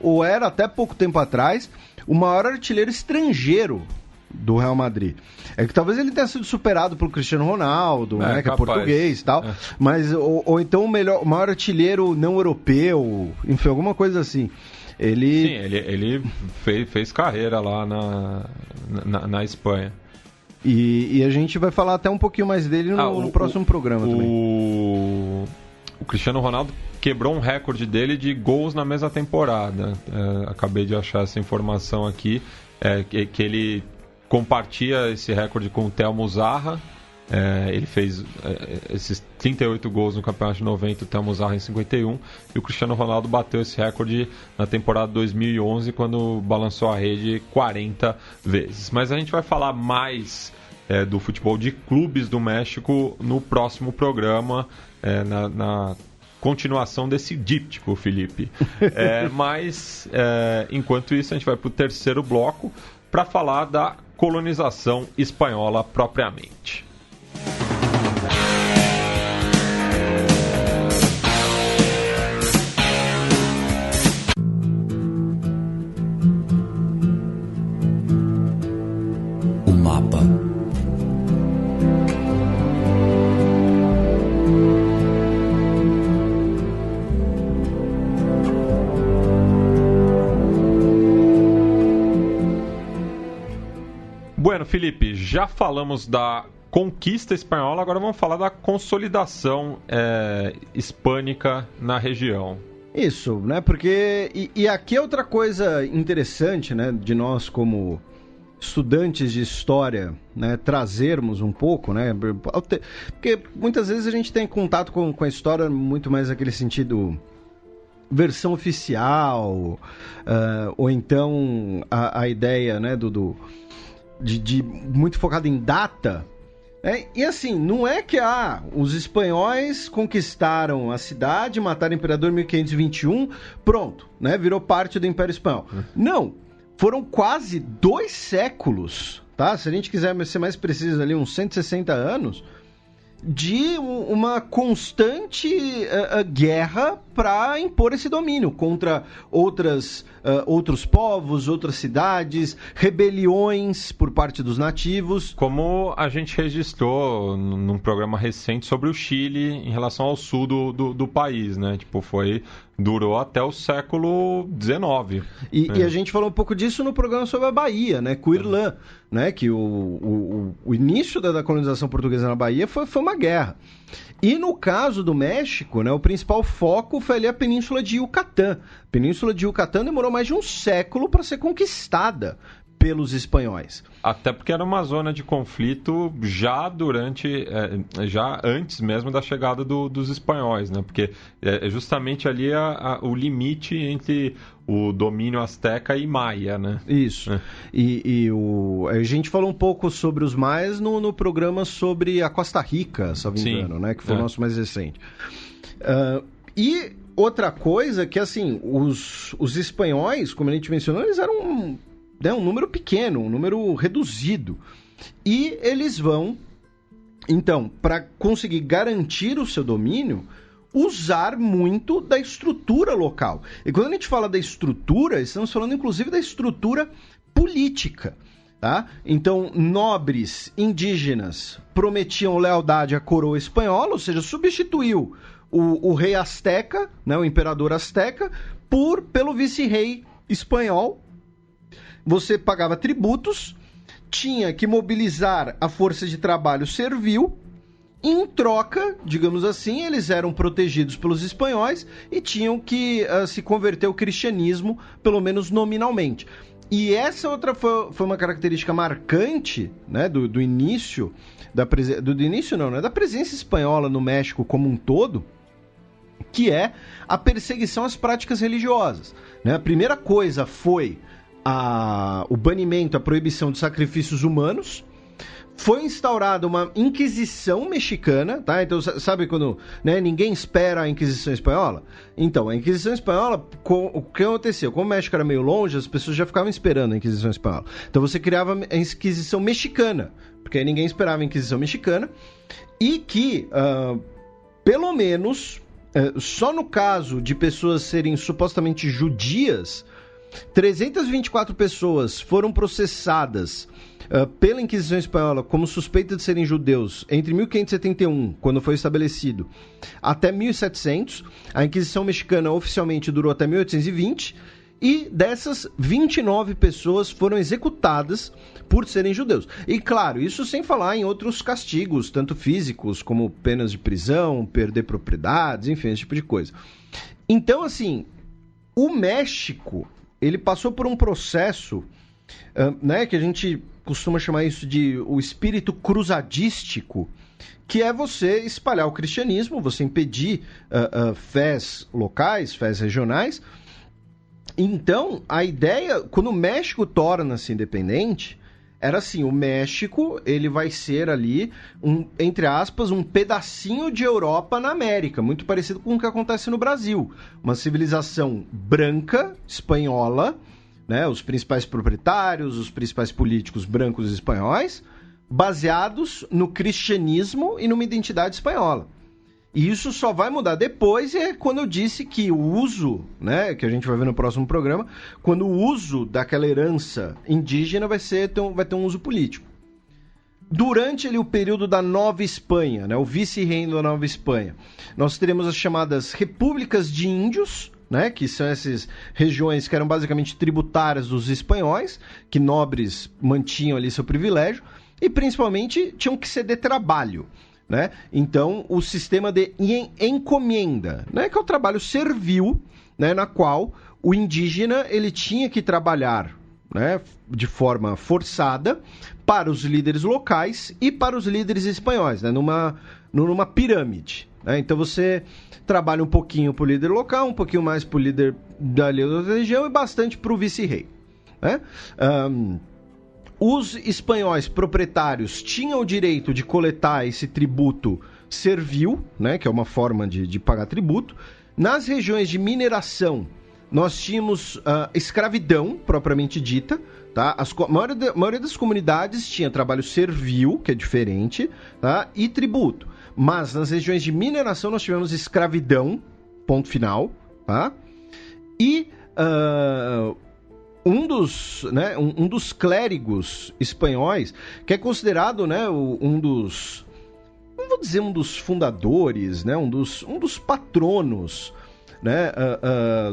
ou era até pouco tempo atrás, o maior artilheiro estrangeiro do Real Madrid. É que talvez ele tenha sido superado pelo Cristiano Ronaldo, né? Que é português e tal. Mas, ou então o maior artilheiro não europeu, enfim, alguma coisa assim. Sim, ele fez carreira lá na Espanha. E a gente vai falar até um pouquinho mais dele no próximo programa também. O Cristiano Ronaldo quebrou um recorde dele de gols na mesma temporada. Acabei de achar essa informação aqui, que ele compartilha esse recorde com o Telmo Zarra, Ele fez esses 38 gols no Campeonato de 90, o Thelmo Zarra em 51, e o Cristiano Ronaldo bateu esse recorde na temporada 2011, quando balançou a rede 40 vezes. Mas a gente vai falar mais do futebol de clubes do México no próximo programa, na continuação desse díptico, Felipe. Mas, enquanto isso, a gente vai para o terceiro bloco para falar da colonização espanhola propriamente. O mapa. Bueno, Felipe, já falamos da conquista espanhola, agora vamos falar da consolidação hispânica na região. Isso, né? Porque... E aqui é outra coisa interessante, né? De nós como estudantes de história, né? Trazermos um pouco, né? Porque muitas vezes a gente tem contato com a história muito mais naquele sentido... versão oficial, ou então a ideia, né? De muito focado em data... E assim, não é que os espanhóis conquistaram a cidade, mataram o imperador em 1521, pronto, né? Virou parte do Império Espanhol. Não, foram quase 2 séculos, tá? Se a gente quiser ser mais preciso ali, uns 160 anos, de uma constante guerra para impor esse domínio contra outros povos, outras cidades, rebeliões por parte dos nativos. Como a gente registrou num programa recente sobre o Chile em relação ao sul do país, né? Tipo, durou até o século XIX. E a gente falou um pouco disso no programa sobre a Bahia, né? Com o Irlã, né? Que o início da colonização portuguesa na Bahia foi uma guerra. E no caso do México, né, o principal foco foi ali a Península de Yucatán. A Península de Yucatán demorou mais de um século para ser conquistada pelos espanhóis. Até porque era uma zona de conflito já antes mesmo da chegada dos espanhóis, né? Porque é justamente ali o limite entre o domínio asteca e maia, né? Isso. A gente falou um pouco sobre os maias no programa sobre a Costa Rica, se não me engano, né? Que foi o nosso mais recente. E outra coisa que, assim, os espanhóis, como a gente mencionou, eles eram um número pequeno, um número reduzido. E eles vão, então, para conseguir garantir o seu domínio, usar muito da estrutura local. E quando a gente fala da estrutura, estamos falando inclusive da estrutura política. Tá? Então, nobres indígenas prometiam lealdade à coroa espanhola, ou seja, substituiu o rei asteca, né, o imperador asteca, pelo vice-rei espanhol. Você pagava tributos, tinha que mobilizar a força de trabalho servil. Em troca, digamos assim, eles eram protegidos pelos espanhóis e tinham que se converter ao cristianismo, pelo menos nominalmente. E essa outra foi uma característica marcante, né, do início, da presença espanhola no México como um todo, que é a perseguição às práticas religiosas. Né? A primeira coisa foi o banimento, a proibição de sacrifícios humanos. Foi instaurada uma Inquisição mexicana, tá? Então, sabe quando, né, ninguém espera a Inquisição espanhola? Então, a Inquisição espanhola, o que aconteceu? Como o México era meio longe, as pessoas já ficavam esperando a Inquisição espanhola. Então, você criava a Inquisição mexicana, porque aí ninguém esperava a Inquisição mexicana, e que, pelo menos, só no caso de pessoas serem supostamente judias, 324 pessoas foram processadas pela Inquisição Espanhola como suspeitas de serem judeus entre 1571, quando foi estabelecido, até 1700. A Inquisição Mexicana oficialmente durou até 1820, e dessas, 29 pessoas foram executadas por serem judeus. E claro, isso sem falar em outros castigos, tanto físicos como penas de prisão, perder propriedades, enfim, esse tipo de coisa. Então, assim, o México, ele passou por um processo, né, que a gente costuma chamar isso de o espírito cruzadístico, que é você espalhar o cristianismo, você impedir fés locais, fés regionais. Então, a ideia, quando o México torna-se independente, era assim, o México, ele vai ser ali, entre aspas, um pedacinho de Europa na América, muito parecido com o que acontece no Brasil. Uma civilização branca, espanhola, né, os principais proprietários, os principais políticos brancos espanhóis, baseados no cristianismo e numa identidade espanhola. E isso só vai mudar depois, é quando eu disse que o uso, né, que a gente vai ver no próximo programa, quando o uso daquela herança indígena vai ter um uso político. Durante ali, o período da Nova Espanha, né, o vice-reino da Nova Espanha, nós teremos as chamadas repúblicas de índios, né, que são essas regiões que eram basicamente tributárias dos espanhóis, que nobres mantinham ali seu privilégio, e principalmente tinham que ceder trabalho. Né? Então, o sistema de encomienda, né? Que é o trabalho servil, né? Na qual o indígena ele tinha que trabalhar, né? De forma forçada para os líderes locais e para os líderes espanhóis, né? numa pirâmide. Né? Então, você trabalha um pouquinho para o líder local, um pouquinho mais para o líder da outra região e bastante para o vice-rei. Né? Os espanhóis proprietários tinham o direito de coletar esse tributo servil, né, que é uma forma de pagar tributo. Nas regiões de mineração, nós tínhamos escravidão, propriamente dita. Tá? A maioria das comunidades tinha trabalho servil, que é diferente, tá? E tributo. Mas nas regiões de mineração nós tivemos escravidão, ponto final. Tá? E... Um dos clérigos espanhóis, que é considerado, né, um dos fundadores, né, um dos patronos, né,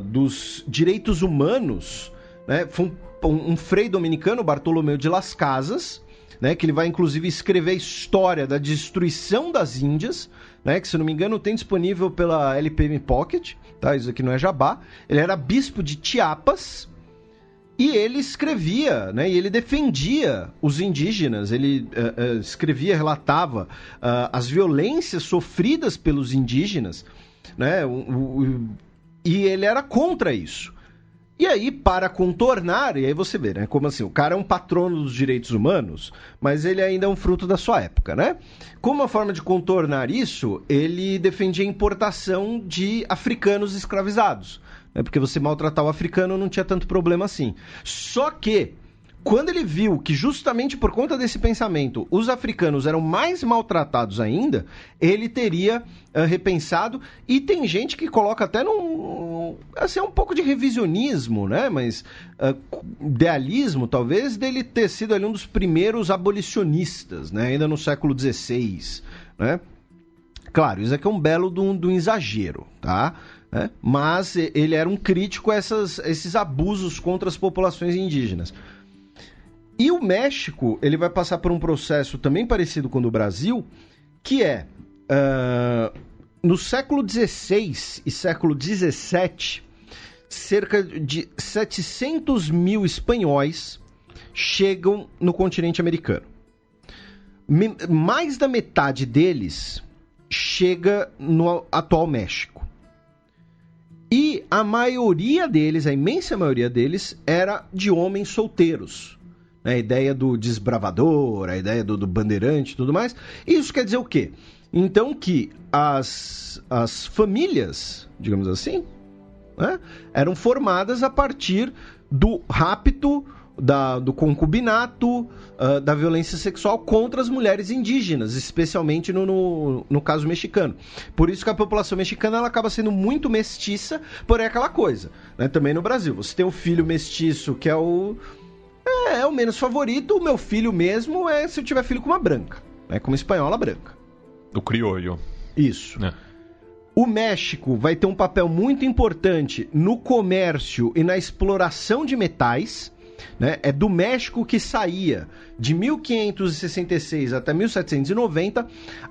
dos direitos humanos, né, foi um frei dominicano, Bartolomeu de Las Casas, né, que ele vai inclusive escrever a história da destruição das Índias, né, que se não me engano tem disponível pela LPM Pocket, tá, isso aqui não é jabá. Ele era bispo de Chiapas. E ele escrevia, né, e ele defendia os indígenas, ele escrevia, relatava as violências sofridas pelos indígenas, né, e ele era contra isso. E aí, para contornar, e aí você vê, né, como assim, o cara é um patrono dos direitos humanos, mas ele ainda é um fruto da sua época, né? Como uma forma de contornar isso, ele defendia a importação de africanos escravizados. Porque você maltratar o africano não tinha tanto problema assim. Só que, quando ele viu que justamente por conta desse pensamento os africanos eram mais maltratados ainda, ele teria repensado. E tem gente que coloca até assim, um pouco de revisionismo, né? Mas idealismo, talvez, dele ter sido ali um dos primeiros abolicionistas, né? Ainda no século XVI, né? Claro, isso aqui é um belo de um exagero, tá? Mas ele era um crítico a esses abusos contra as populações indígenas. E o México, ele vai passar por um processo também parecido com o do Brasil, que é, no século XVI e século XVII, cerca de 700 mil espanhóis chegam no continente americano. Mais da metade deles chega no atual México. E a maioria deles, a imensa maioria deles, era de homens solteiros. A ideia do desbravador, a ideia do bandeirante e tudo mais. Isso quer dizer o quê? Então que as famílias, digamos assim, né, eram formadas a partir do rapto, do concubinato, da violência sexual contra as mulheres indígenas, especialmente no caso mexicano. Por isso que a população mexicana ela acaba sendo muito mestiça, porém é aquela coisa, né? Também no Brasil, você tem um filho mestiço que é o menos favorito, o meu filho mesmo é se eu tiver filho com uma branca, né? Com uma espanhola branca. O criollo. Isso. O México vai ter um papel muito importante no comércio e na exploração de metais, né? É do México que saía, de 1566 até 1790,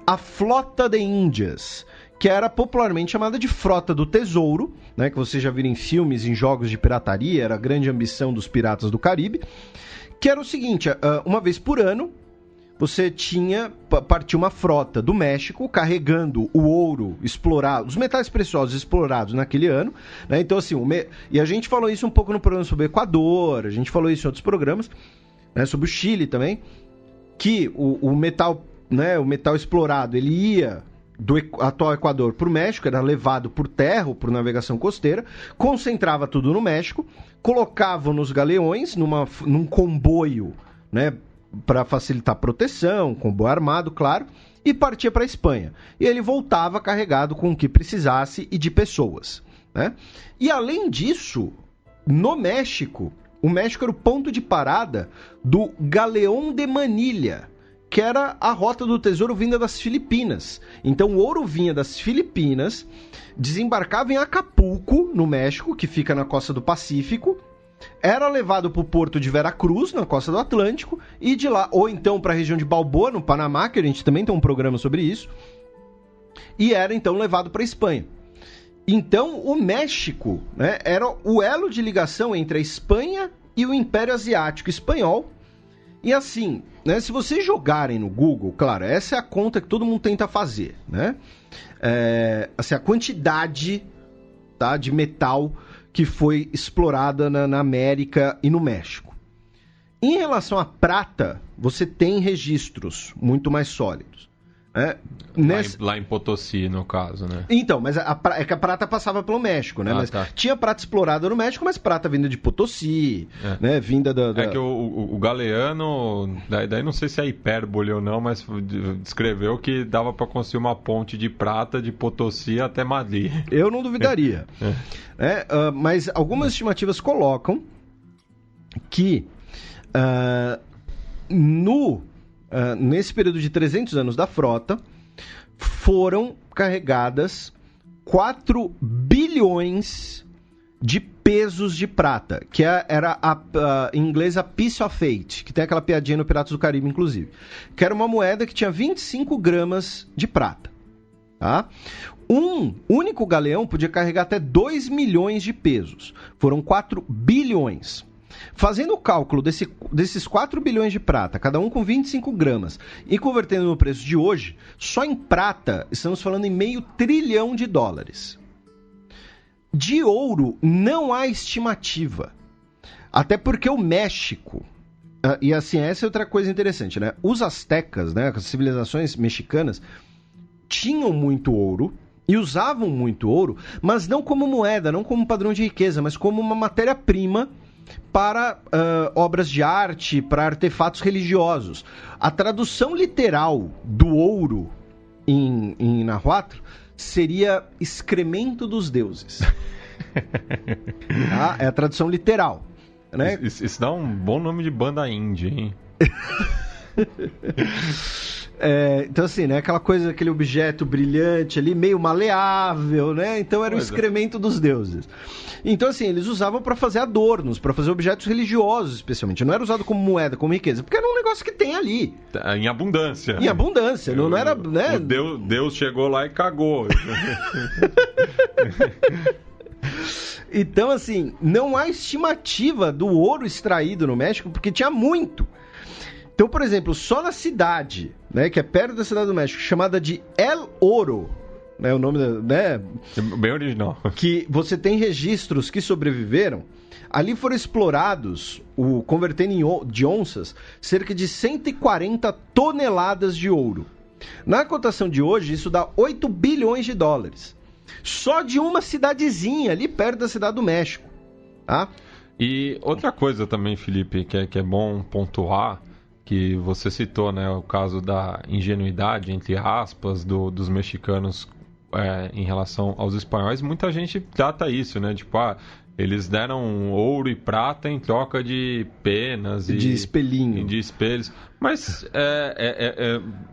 a Frota de Índias, que era popularmente chamada de Frota do Tesouro, né? Que você já viu em filmes, em jogos de pirataria, era a grande ambição dos piratas do Caribe, que era o seguinte, uma vez por ano, você partia uma frota do México carregando o ouro explorado, os metais preciosos explorados naquele ano, né? Então, assim, e a gente falou isso um pouco no programa sobre o Equador, a gente falou isso em outros programas, né? Sobre o Chile também, que o metal, né? O metal explorado, ele ia do atual Equador para o México, era levado por terra ou por navegação costeira, concentrava tudo no México, colocava nos galeões, num comboio, né? Para facilitar a proteção, comboio armado, claro, e partia para a Espanha. E ele voltava carregado com o que precisasse e de pessoas, né? E além disso, no México, o México era o ponto de parada do Galeão de Manilha, que era a rota do tesouro vinda das Filipinas. Então o ouro vinha das Filipinas, desembarcava em Acapulco, no México, que fica na costa do Pacífico, era levado para o porto de Veracruz, na costa do Atlântico, e de lá, ou então para a região de Balboa, no Panamá, que a gente também tem um programa sobre isso, e era então levado para a Espanha. Então o México, né, era o elo de ligação entre a Espanha e o Império Asiático Espanhol. E assim, né, se vocês jogarem no Google, claro, essa é a conta que todo mundo tenta fazer, né? Assim, a quantidade, tá, de metal que foi explorada na América e no México. Em relação à prata, você tem registros muito mais sólidos. Lá em Potosí, no caso, né? Então, mas é que a prata passava pelo México, né? Mas tá. Tinha prata explorada no México, mas prata vinda de Potosí, né? Vinda da... É que o Galeano, daí não sei se é hipérbole ou não, mas descreveu que dava para construir uma ponte de prata de Potosí até Madrid. Eu não duvidaria. Mas algumas estimativas colocam que nesse período de 300 anos da frota, foram carregadas 4 bilhões de pesos de prata, que era em inglês a piece of eight, que tem aquela piadinha no Piratas do Caribe, inclusive, que era uma moeda que tinha 25 gramas de prata. Tá? Um único galeão podia carregar até 2 milhões de pesos. Foram 4 bilhões. Fazendo o cálculo desses 4 bilhões de prata, cada um com 25 gramas, e convertendo no preço de hoje, só em prata estamos falando em $500 bilhão. De ouro não há estimativa. Até porque o México... E assim, essa é outra coisa interessante, né? Os astecas, né, as civilizações mexicanas, tinham muito ouro e usavam muito ouro, mas não como moeda, não como padrão de riqueza, mas como uma matéria-prima para obras de arte, para artefatos religiosos. A tradução literal do ouro em Nahuatl seria excremento dos deuses. Tá? É a tradução literal, né? Isso dá um bom nome de banda indie, hein? Então assim, né, aquela coisa, aquele objeto brilhante ali, meio maleável, né? Então era o excremento dos deuses. Então assim, eles usavam para fazer adornos, para fazer objetos religiosos, especialmente. Não era usado como moeda, como riqueza, porque era um negócio que tem ali. Em abundância. Em abundância, não era, né? Deus chegou lá e cagou. Então assim, não há estimativa do ouro extraído no México, porque tinha muito. Então, por exemplo, só na cidade, né, que é perto da cidade do México, chamada de El Oro, né, o nome, né, bem original, que você tem registros que sobreviveram, ali foram explorados, convertendo de onças, cerca de 140 toneladas de ouro. Na cotação de hoje, isso dá $8 bilhões. Só de uma cidadezinha ali perto da cidade do México, tá? E outra coisa também, Felipe, que é bom pontuar, que você citou, né, o caso da ingenuidade, entre aspas, dos mexicanos em relação aos espanhóis. Muita gente trata isso, né, tipo, eles deram ouro e prata em troca de penas de espelhinho. De espelhos. Mas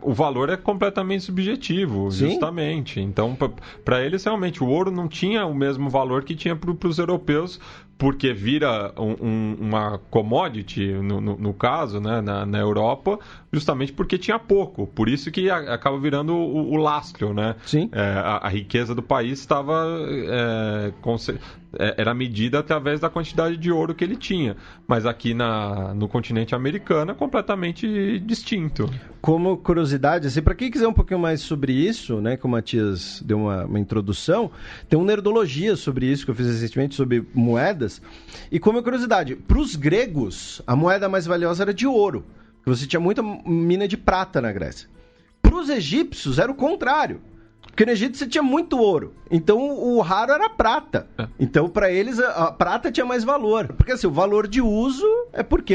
o valor é completamente subjetivo, Sim. justamente. Então, para eles, realmente, o ouro não tinha o mesmo valor que tinha para os europeus, porque vira uma commodity, no caso, né, na Europa, justamente porque tinha pouco. Por isso que acaba virando o lastro, né? Sim. A riqueza do país estava... era medida através da quantidade de ouro que ele tinha. Mas aqui no continente americano é completamente distinto. Como curiosidade, assim, para quem quiser um pouquinho mais sobre isso, né, que o Matias deu uma introdução, tem um Nerdologia sobre isso que eu fiz recentemente, sobre moedas. E como curiosidade, para os gregos, a moeda mais valiosa era de ouro, porque você tinha muita mina de prata na Grécia. Para os egípcios era o contrário. Porque no Egito você tinha muito ouro. Então o raro era a prata. Então para eles a prata tinha mais valor. Porque assim, o valor de uso é porque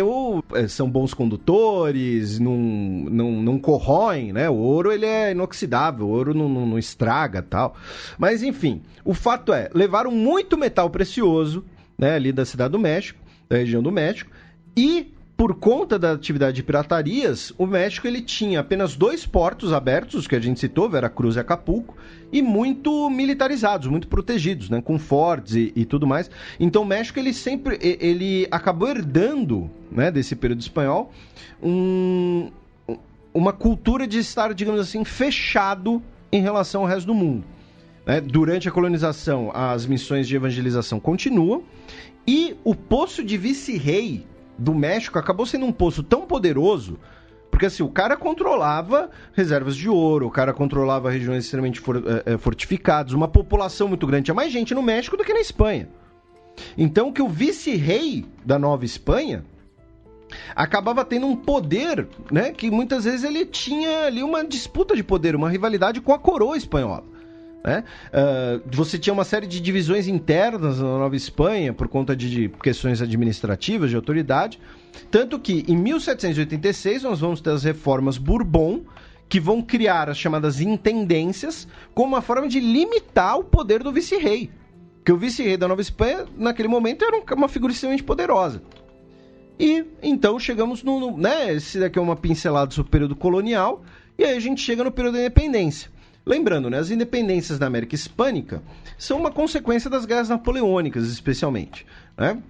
são bons condutores, não corroem, né? O ouro ele é inoxidável, o ouro não estraga tal. Mas enfim, o fato é, levaram muito metal precioso, né, ali da cidade do México, da região do México, e por conta da atividade de piratarias, o México ele tinha apenas 2 portos abertos, os que a gente citou, Veracruz e Acapulco, e muito militarizados, muito protegidos, né, com fortes e tudo mais. Então o México ele acabou herdando, né, desse período espanhol uma cultura de estar, digamos assim, fechado em relação ao resto do mundo. Né? Durante a colonização, as missões de evangelização continuam, e o posto de vice-rei do México acabou sendo um posto tão poderoso, porque assim, o cara controlava reservas de ouro, o cara controlava regiões extremamente fortificadas, uma população muito grande, tinha mais gente no México do que na Espanha. Então que o vice-rei da Nova Espanha acabava tendo um poder, né, que muitas vezes ele tinha ali uma disputa de poder, uma rivalidade com a coroa espanhola. Né? Você tinha uma série de divisões internas na Nova Espanha por conta de questões administrativas, de autoridade, tanto que em 1786 nós vamos ter as reformas Bourbon, que vão criar as chamadas intendências como uma forma de limitar o poder do vice-rei, porque o vice-rei da Nova Espanha naquele momento era uma figura extremamente poderosa. E então chegamos né, esse daqui é uma pincelada sobre o período colonial, e aí a gente chega no período da independência. Lembrando, né, as independências da América Hispânica são uma consequência das guerras napoleônicas, especialmente. Né?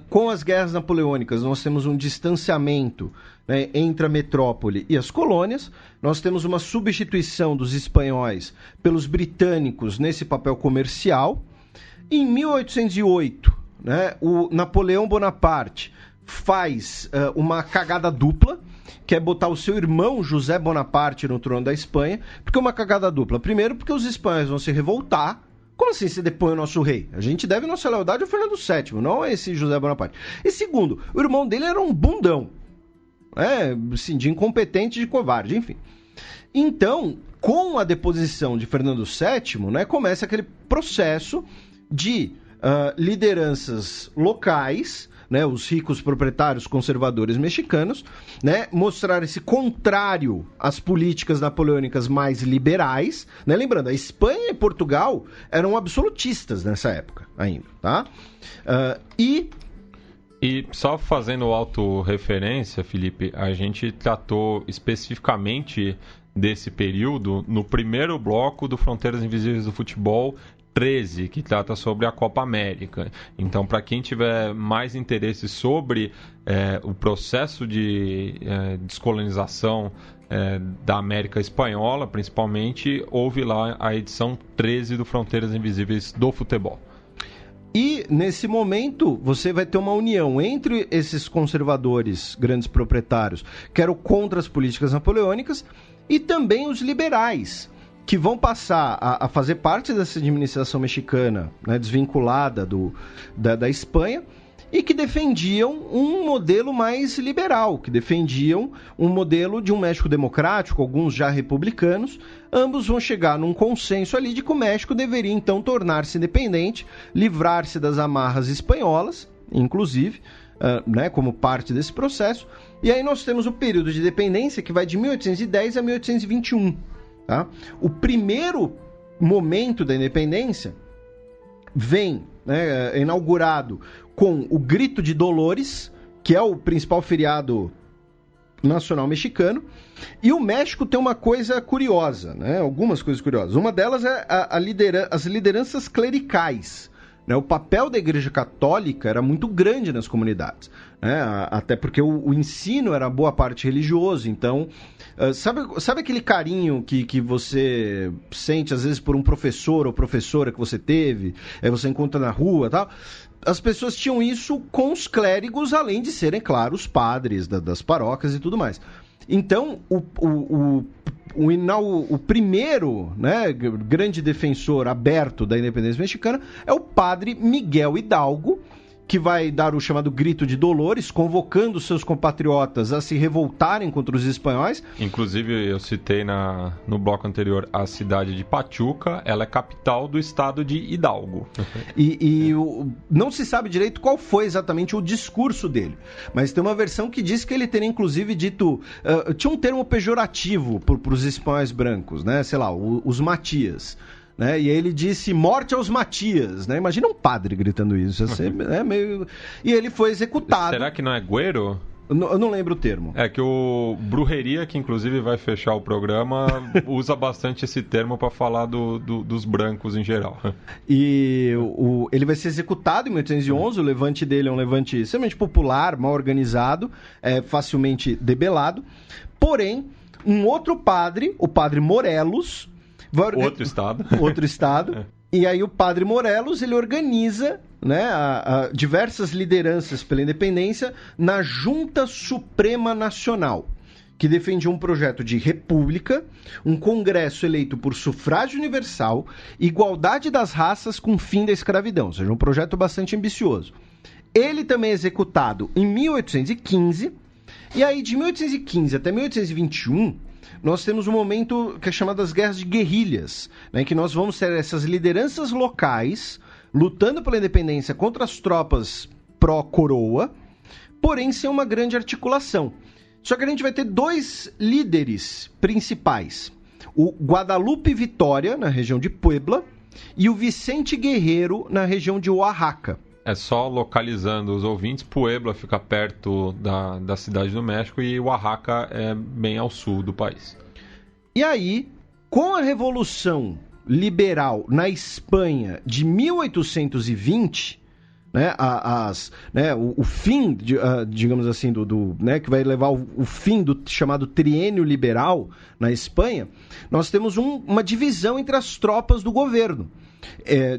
Com as guerras napoleônicas, nós temos um distanciamento, né, entre a metrópole e as colônias, nós temos uma substituição dos espanhóis pelos britânicos nesse papel comercial. Em 1808, né, o Napoleão Bonaparte faz uma cagada dupla, que é botar o seu irmão José Bonaparte no trono da Espanha. Porque uma cagada dupla? Primeiro, porque os espanhóis vão se revoltar. Como assim se depõe o nosso rei? A gente deve nossa lealdade ao Fernando VII, não a esse José Bonaparte. E segundo, o irmão dele era um bundão. Assim, de incompetente, de covarde, enfim. Então, com a deposição de Fernando VII, né, começa aquele processo de lideranças locais, né, os ricos proprietários conservadores mexicanos, né, mostrar-se contrário às políticas napoleônicas mais liberais. Né? Lembrando, a Espanha e Portugal eram absolutistas nessa época ainda. Tá? E só fazendo autorreferência, Felipe, a gente tratou especificamente desse período no primeiro bloco do Fronteiras Invisíveis do Futebol 13, que trata sobre a Copa América. Então, para quem tiver mais interesse sobre o processo de descolonização da América Espanhola, principalmente, ouve lá a edição 13 do Fronteiras Invisíveis do Futebol. E, nesse momento, você vai ter uma união entre esses conservadores, grandes proprietários, que eram contra as políticas napoleônicas, e também os liberais, que vão passar a fazer parte dessa administração mexicana, né, desvinculada da Espanha, e que defendiam um modelo mais liberal, que defendiam um modelo de um México democrático, alguns já republicanos. Ambos vão chegar num consenso ali de que o México deveria então tornar-se independente, livrar-se das amarras espanholas, inclusive, né, como parte desse processo. E aí nós temos o período de independência que vai de 1810 a 1821. Tá? O primeiro momento da independência vem, né, inaugurado com o Grito de Dolores, que é o principal feriado nacional mexicano. E o México tem uma coisa curiosa, né? Algumas coisas curiosas. Uma delas é as lideranças clericais. Né? O papel da Igreja Católica era muito grande nas comunidades. Né? Até porque o ensino era boa parte religioso. Então, sabe aquele carinho que você sente, às vezes, por um professor ou professora que você teve, você encontra na rua e tal? As pessoas tinham isso com os clérigos, além de serem, claro, os padres das paróquias e tudo mais. Então, o primeiro, né, grande defensor aberto da independência mexicana é o padre Miguel Hidalgo, que vai dar o chamado Grito de Dolores, convocando seus compatriotas a se revoltarem contra os espanhóis. Inclusive, eu citei no bloco anterior a cidade de Pachuca, ela é capital do estado de Hidalgo. Não se sabe direito qual foi exatamente o discurso dele, mas tem uma versão que diz que ele teria inclusive dito... tinha um termo pejorativo para os espanhóis brancos, né? Sei lá, os Matias. Né? E aí ele disse, morte aos Matias, né? Imagina um padre gritando isso, meio... E ele foi executado. Será que não é Güero? Eu não lembro o termo. É que o Brujeria, que inclusive vai fechar o programa, usa bastante esse termo para falar dos brancos em geral. E ele vai ser executado em 1811, o levante dele é um levante extremamente popular, mal organizado, facilmente debelado. Porém, um outro padre, o padre Morelos... Outro estado. E aí o padre Morelos, ele organiza, né, diversas lideranças pela independência na Junta Suprema Nacional, que defendia um projeto de república, um congresso eleito por sufrágio universal, igualdade das raças com fim da escravidão, ou seja, um projeto bastante ambicioso. Ele também é executado em 1815, e aí de 1815 até 1821... nós temos um momento que é chamado das guerras de guerrilhas, né, em que nós vamos ter essas lideranças locais lutando pela independência contra as tropas pró-coroa, porém sem uma grande articulação. Só que a gente vai ter dois líderes principais, o Guadalupe Vitória, na região de Puebla, e o Vicente Guerreiro, na região de Oaxaca. É só localizando os ouvintes, Puebla fica perto da cidade do México e Oaxaca é bem ao sul do país. E aí, com a Revolução Liberal na Espanha de 1820, né, o fim, digamos assim, né, que vai levar o fim do chamado triênio liberal na Espanha, nós temos uma divisão entre as tropas do governo.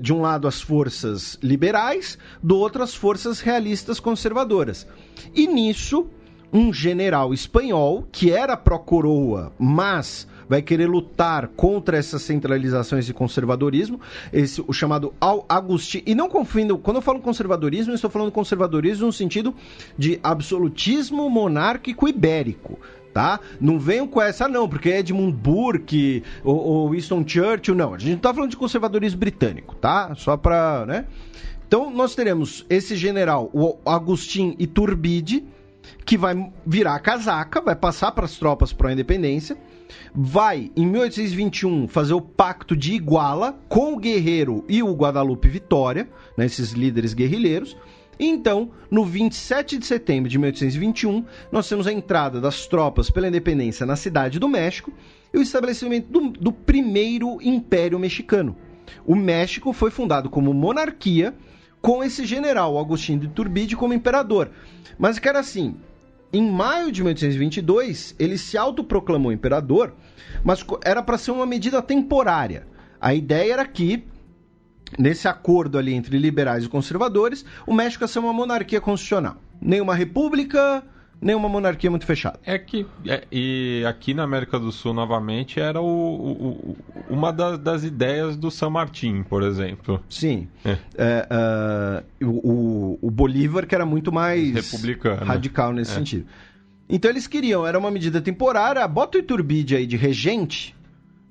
De um lado as forças liberais, do outro as forças realistas conservadoras. E nisso, um general espanhol, que era pró-coroa, mas vai querer lutar contra essas centralizações e conservadorismo, o chamado Agustín. E não confundam, quando eu falo conservadorismo, eu estou falando conservadorismo no sentido de absolutismo monárquico ibérico. Tá? Não venham com essa não, porque Edmund Burke ou Winston Churchill, não. A gente não tá falando de conservadorismo britânico, tá? Só pra, né? Então, nós teremos esse general, o Agustín Iturbide, que vai virar a casaca, vai passar para as tropas pró-independência, vai, em 1821, fazer o Pacto de Iguala com o Guerreiro e o Guadalupe Vitória, né, esses líderes guerrilheiros. E então, no 27 de setembro de 1821, nós temos a entrada das tropas pela independência na Cidade do México e o estabelecimento do primeiro Império Mexicano. O México foi fundado como monarquia, com esse general, Agustín de Iturbide, como imperador. Mas que era assim, em maio de 1822, ele se autoproclamou imperador, mas era para ser uma medida temporária. A ideia era que, nesse acordo ali entre liberais e conservadores, o México ia ser uma monarquia constitucional. Nem uma república, nem uma monarquia muito fechada. E aqui na América do Sul, novamente, era uma das ideias do San Martín, por exemplo. Sim. O Bolívar, que era muito mais republicano, radical nesse sentido. Então eles queriam, era uma medida temporária, bota o Iturbide aí de regente,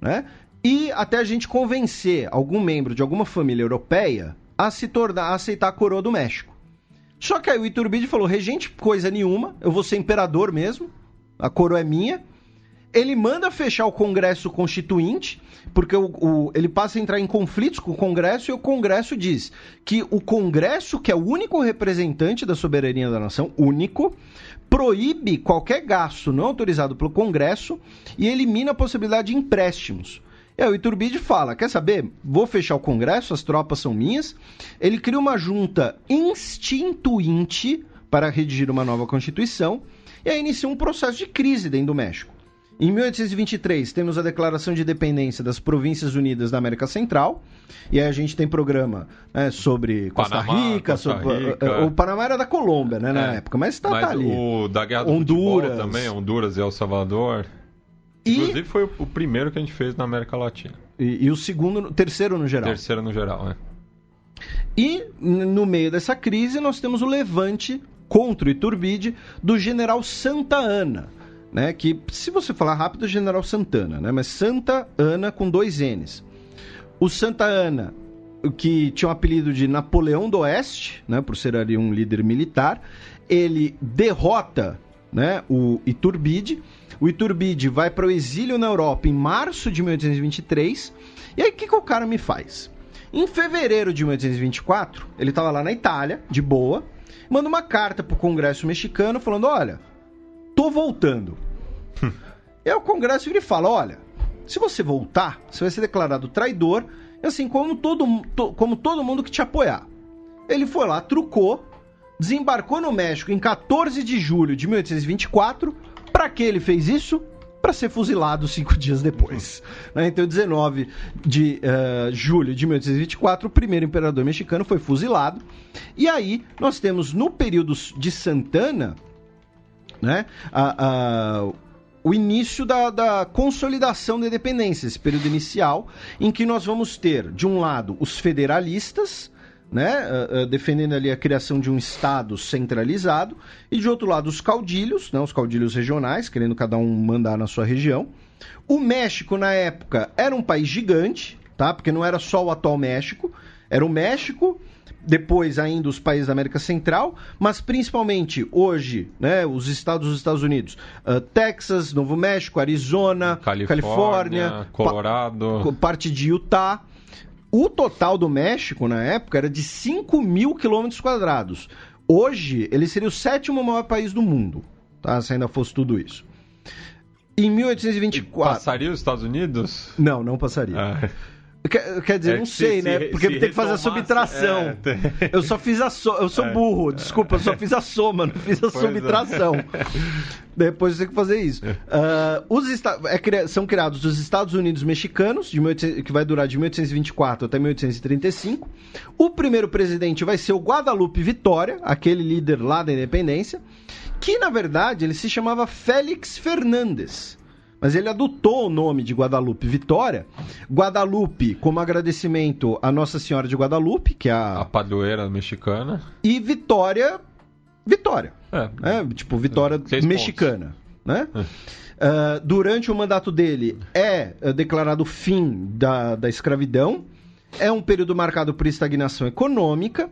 né? E até a gente convencer algum membro de alguma família europeia a aceitar a coroa do México. Só que aí o Iturbide falou, regente coisa nenhuma, eu vou ser imperador mesmo, a coroa é minha. Ele manda fechar o Congresso Constituinte, porque ele passa a entrar em conflitos com o Congresso, e o Congresso diz que o Congresso, que é o único representante da soberania da nação, único, proíbe qualquer gasto não autorizado pelo Congresso e elimina a possibilidade de empréstimos. E aí o Iturbide fala, quer saber? Vou fechar o Congresso, as tropas são minhas. Ele cria uma junta instituinte para redigir uma nova Constituição e aí inicia um processo de crise dentro do México. Em 1823, temos a Declaração de Independência das Províncias Unidas da América Central, e aí a gente tem programa sobre Costa Rica. O Panamá era da Colômbia, né, na época, mas tá ali. O da Guerra do Honduras também, Honduras e El Salvador. Inclusive foi o primeiro que a gente fez na América Latina. E o terceiro no geral. Terceiro no geral, né? E no meio dessa crise nós temos o levante contra o Iturbide do general Santa Anna, né, que, se você falar rápido, é General Santana, né, mas Santa Anna com 2 N's. O Santa Anna, que tinha o apelido de Napoleão do Oeste, né, por ser ali um líder militar, ele derrota, né, o Iturbide. O Iturbide vai para o exílio na Europa em março de 1823. E aí, o que o cara me faz? Em fevereiro de 1824, ele estava lá na Itália, de boa, manda uma carta para o Congresso mexicano falando, olha, tô voltando. E aí o Congresso vira e fala, olha, se você voltar, você vai ser declarado traidor, assim como todo mundo que te apoiar. Ele foi lá, trucou, desembarcou no México em 14 de julho de 1824. Pra que ele fez isso? Para ser fuzilado 5 dias depois. Então, 19 de julho de 1824, o primeiro imperador mexicano foi fuzilado. E aí, nós temos no período de Santana, né, o início da consolidação da independência, esse período inicial, em que nós vamos ter, de um lado, os federalistas, né, defendendo ali a criação de um Estado centralizado, e de outro lado os caudilhos, né, os caudilhos regionais, querendo cada um mandar na sua região. O México, na época, era um país gigante, tá, porque não era só o atual México, era o México, depois ainda os países da América Central, mas principalmente hoje, né, os Estados Unidos, Texas, Novo México, Arizona, Califórnia, Colorado, parte de Utah. O total do México, na época, era de 5.000 quilômetros quadrados. Hoje, ele seria o 7º maior país do mundo, tá? Se ainda fosse tudo isso. Em 1824... E passaria os Estados Unidos? Não passaria. Quer dizer, não sei, né? Porque tem que fazer a subtração. Eu só fiz eu sou burro, desculpa, eu só fiz a soma, não fiz a subtração. Depois eu tenho que fazer isso. São criados os Estados Unidos mexicanos, que vai durar de 1824 até 1835. O primeiro presidente vai ser o Guadalupe Vitória, aquele líder lá da independência, que na verdade ele se chamava Félix Fernández. Mas ele adotou o nome de Guadalupe Vitória. Guadalupe, como agradecimento a Nossa Senhora de Guadalupe, que é a padroeira mexicana. E Vitória. Tipo, Vitória mexicana. Né? Durante o mandato dele é declarado o fim da escravidão. É um período marcado por estagnação econômica.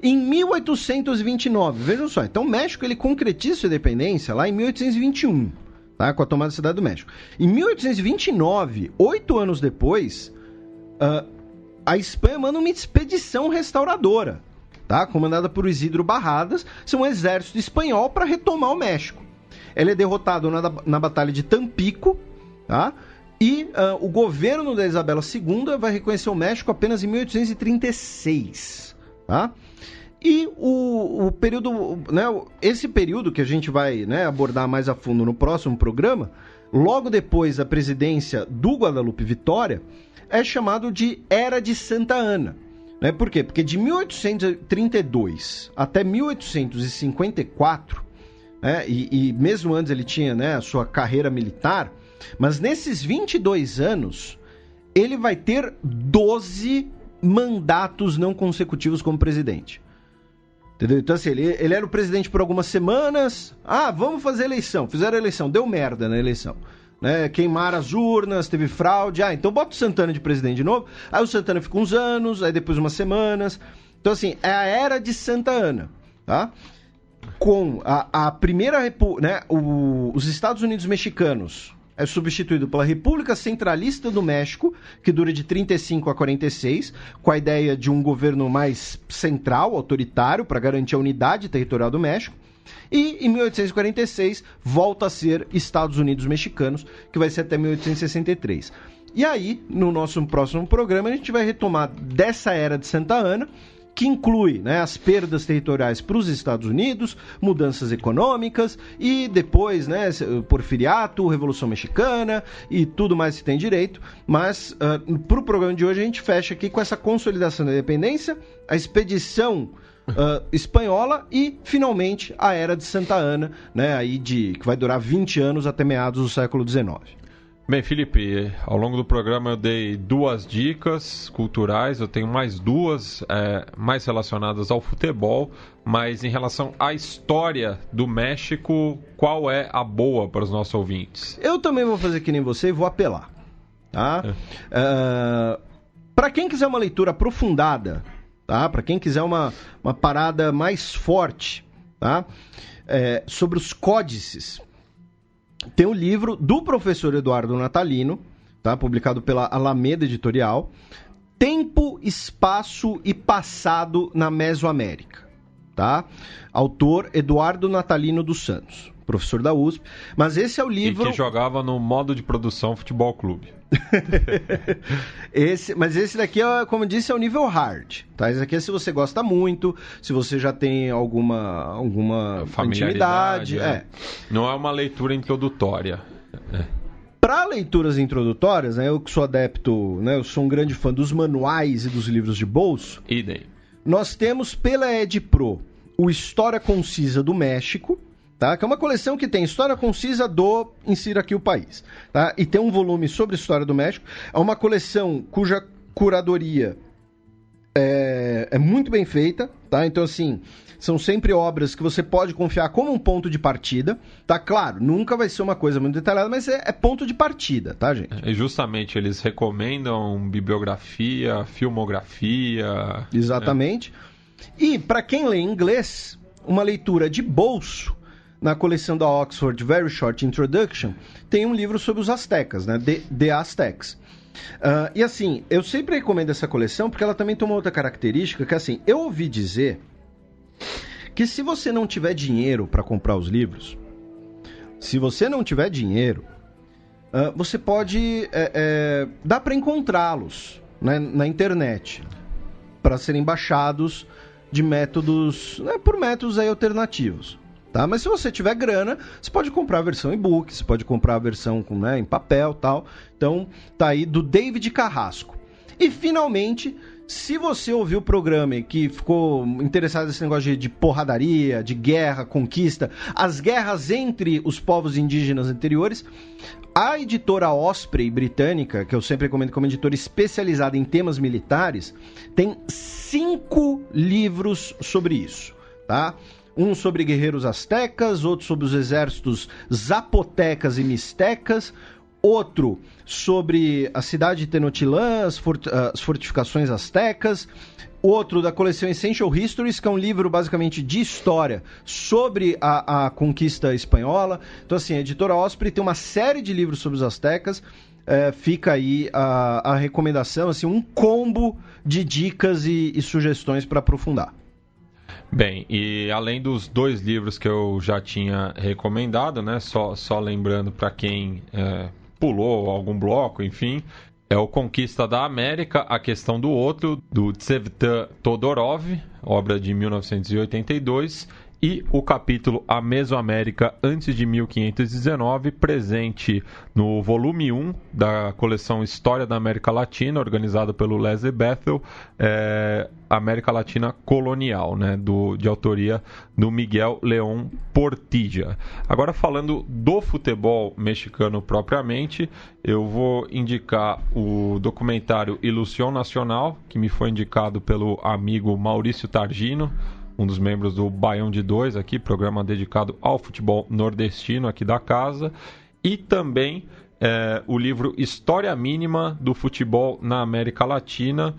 Em 1829, vejam só, então o México ele concretiza sua independência lá em 1821. Tá, com a tomada da Cidade do México. Em 1829, 8 anos depois, a Espanha manda uma expedição restauradora, tá, comandada por Isidro Barradas, um exército espanhol para retomar o México. Ele é derrotado na Batalha de Tampico, tá, e o governo da Isabela II vai reconhecer o México apenas em 1836. Tá? E o período, né, esse período que a gente vai, né, abordar mais a fundo no próximo programa, logo depois da presidência do Guadalupe Vitória, é chamado de Era de Santa Anna. Né? Por quê? Porque de 1832 até 1854, né, e mesmo antes ele tinha, né, a sua carreira militar, mas nesses 22 anos ele vai ter 12 mandatos não consecutivos como presidente. Entendeu? Então, assim, ele era o presidente por algumas semanas. Vamos fazer eleição. Fizeram a eleição. Deu merda na eleição. Né? Queimaram as urnas, teve fraude. Então bota o Santana de presidente de novo. Aí o Santana fica uns anos, aí depois umas semanas. Então, assim, é a Era de Santa Anna. Tá? com a primeira né, os Estados Unidos mexicanos é substituído pela República Centralista do México, que dura de 35 a 46, com a ideia de um governo mais central, autoritário, para garantir a unidade territorial do México. E em 1846 volta a ser Estados Unidos mexicanos, que vai ser até 1863. E aí, no nosso próximo programa, a gente vai retomar dessa era de Santa Anna, que inclui, né, as perdas territoriais para os Estados Unidos, mudanças econômicas e depois, né, Porfiriato, Revolução Mexicana e tudo mais que tem direito. Mas para o programa de hoje a gente fecha aqui com essa consolidação da independência, a expedição espanhola e, finalmente, a Era de Santa Anna, né, aí que vai durar 20 anos até meados do século XIX. Bem, Felipe, ao longo do programa eu dei 2 dicas culturais, eu tenho mais 2 mais relacionadas ao futebol, mas em relação à história do México, qual é a boa para os nossos ouvintes? Eu também vou fazer que nem você e vou apelar. Tá? Para quem quiser uma leitura aprofundada, tá? Para quem quiser uma parada mais forte, tá? Sobre os códices, tem o livro do professor Eduardo Natalino, tá? Publicado pela Alameda Editorial, Tempo, Espaço e Passado na Mesoamérica. Tá? Autor Eduardo Natalino dos Santos, professor da USP. Mas esse é o livro... E que jogava no modo de produção Futebol Clube. Mas esse daqui, como eu disse, é o nível hard. Tá? Esse aqui é se você gosta muito, se você já tem alguma intimidade. Não é uma leitura introdutória. Para leituras introdutórias, né, eu que sou adepto, né, eu sou um grande fã dos manuais e dos livros de bolso. Idem. Nós temos pela EdPro o História Concisa do México, tá? Que é uma coleção que tem História Concisa do Insira Aqui o País. Tá? E tem um volume sobre a História do México. É uma coleção cuja curadoria é muito bem feita. Tá? Então, assim, são sempre obras que você pode confiar como um ponto de partida. Tá? Claro, nunca vai ser uma coisa muito detalhada, mas é ponto de partida, tá, gente? E justamente eles recomendam bibliografia, filmografia... Exatamente. E, para quem lê inglês, uma leitura de bolso, na coleção da Oxford Very Short Introduction, tem um livro sobre os astecas, né? The Aztecs. E assim, eu sempre recomendo essa coleção porque ela também tem uma outra característica, que assim, eu ouvi dizer que se você não tiver dinheiro para comprar os livros, você pode... dá para encontrá-los, né, na internet, para serem baixados de métodos, né, por métodos aí alternativos. Tá? Mas se você tiver grana, você pode comprar a versão e-book, você pode comprar a versão em papel e tal. Então, tá aí do David Carrasco. E, finalmente, se você ouviu o programa e que ficou interessado nesse negócio de porradaria, de guerra, conquista, as guerras entre os povos indígenas anteriores, a editora Osprey britânica, que eu sempre recomendo como editora especializada em temas militares, tem 5 livros sobre isso, tá? Um sobre guerreiros astecas, outro sobre os exércitos zapotecas e mixtecas, outro sobre a cidade de Tenochtitlán, as fortificações astecas, outro da coleção Essential Histories, que é um livro basicamente de história sobre a conquista espanhola. Então, assim, a editora Osprey tem uma série de livros sobre os astecas. Fica aí a recomendação, assim, um combo de dicas e sugestões para aprofundar. Bem, e além dos 2 livros que eu já tinha recomendado, né, só lembrando para quem pulou algum bloco, enfim, é o Conquista da América, A Questão do Outro, do Tsvetan Todorov, obra de 1982, e o capítulo A Mesoamérica antes de 1519, presente no volume 1 da coleção História da América Latina, organizado pelo Leslie Bethel, América Latina Colonial, né, de autoria do Miguel León Portilla. Agora, falando do futebol mexicano propriamente, eu vou indicar o documentário Ilusión Nacional, que me foi indicado pelo amigo Maurício Targino, um dos membros do Baião de 2 aqui, programa dedicado ao futebol nordestino aqui da casa, e também o livro História Mínima do Futebol na América Latina,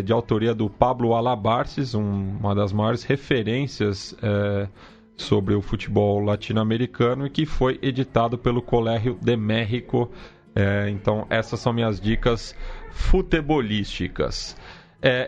de autoria do Pablo Alabarces, uma das maiores referências sobre o futebol latino-americano e que foi editado pelo Colégio de México. Então essas são minhas dicas futebolísticas.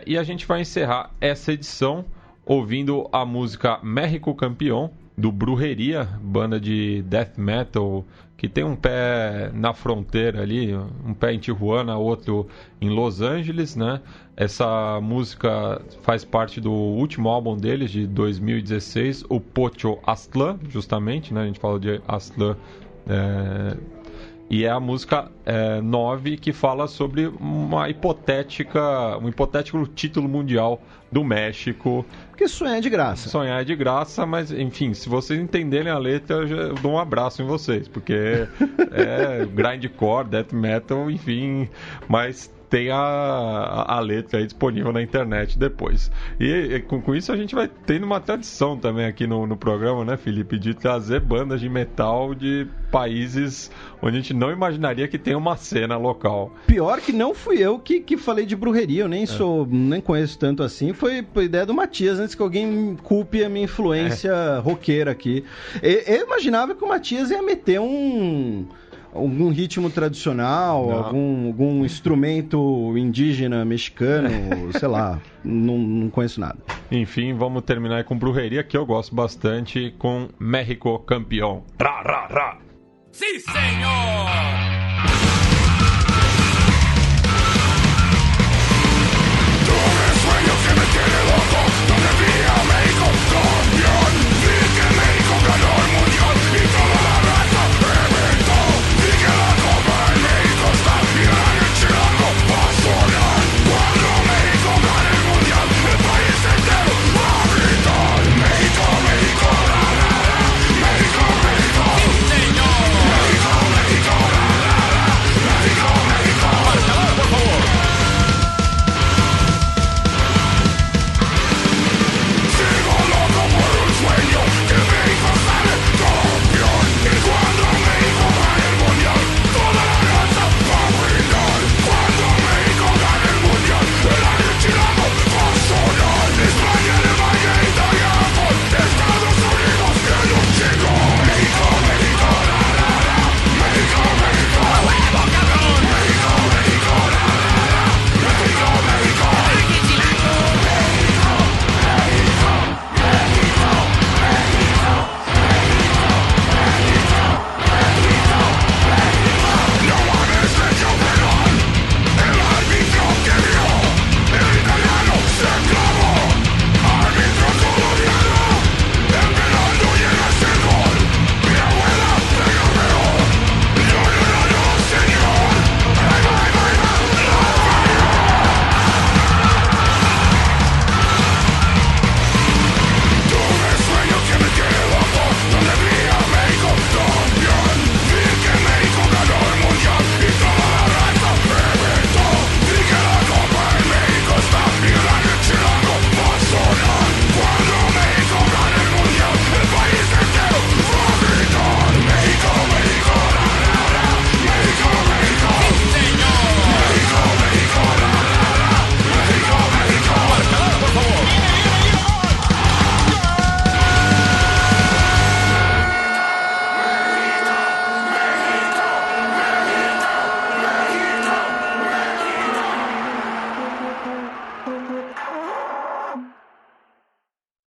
E a gente vai encerrar essa edição ouvindo a música México Campeão, do Brujeria, banda de death metal, que tem um pé na fronteira ali, um pé em Tijuana, outro em Los Angeles, né? Essa música faz parte do último álbum deles, de 2016, o Pocho Aztlán, justamente, né? A gente fala de Aztlán, e é a música 9, que fala sobre um hipotético título mundial do México. Porque sonhar é de graça. Sonhar é de graça, mas, enfim, se vocês entenderem a letra, eu dou um abraço em vocês, porque é grindcore, death metal, enfim, mas tem a letra aí disponível na internet depois. E com isso a gente vai tendo uma tradição também aqui no programa, né, Felipe, de trazer bandas de metal de países onde a gente não imaginaria que tem uma cena local. Pior que não fui eu que falei de brujeria, eu nem conheço tanto assim, foi ideia do Matias, antes que alguém culpe a minha influência roqueira aqui. Eu imaginava que o Matias ia meter algum ritmo tradicional, algum instrumento indígena, mexicano, sei lá, não conheço nada. Enfim, vamos terminar com brujeria, que eu gosto bastante, com México Campeão. Ra, ra, ra! ¡Sí, señor!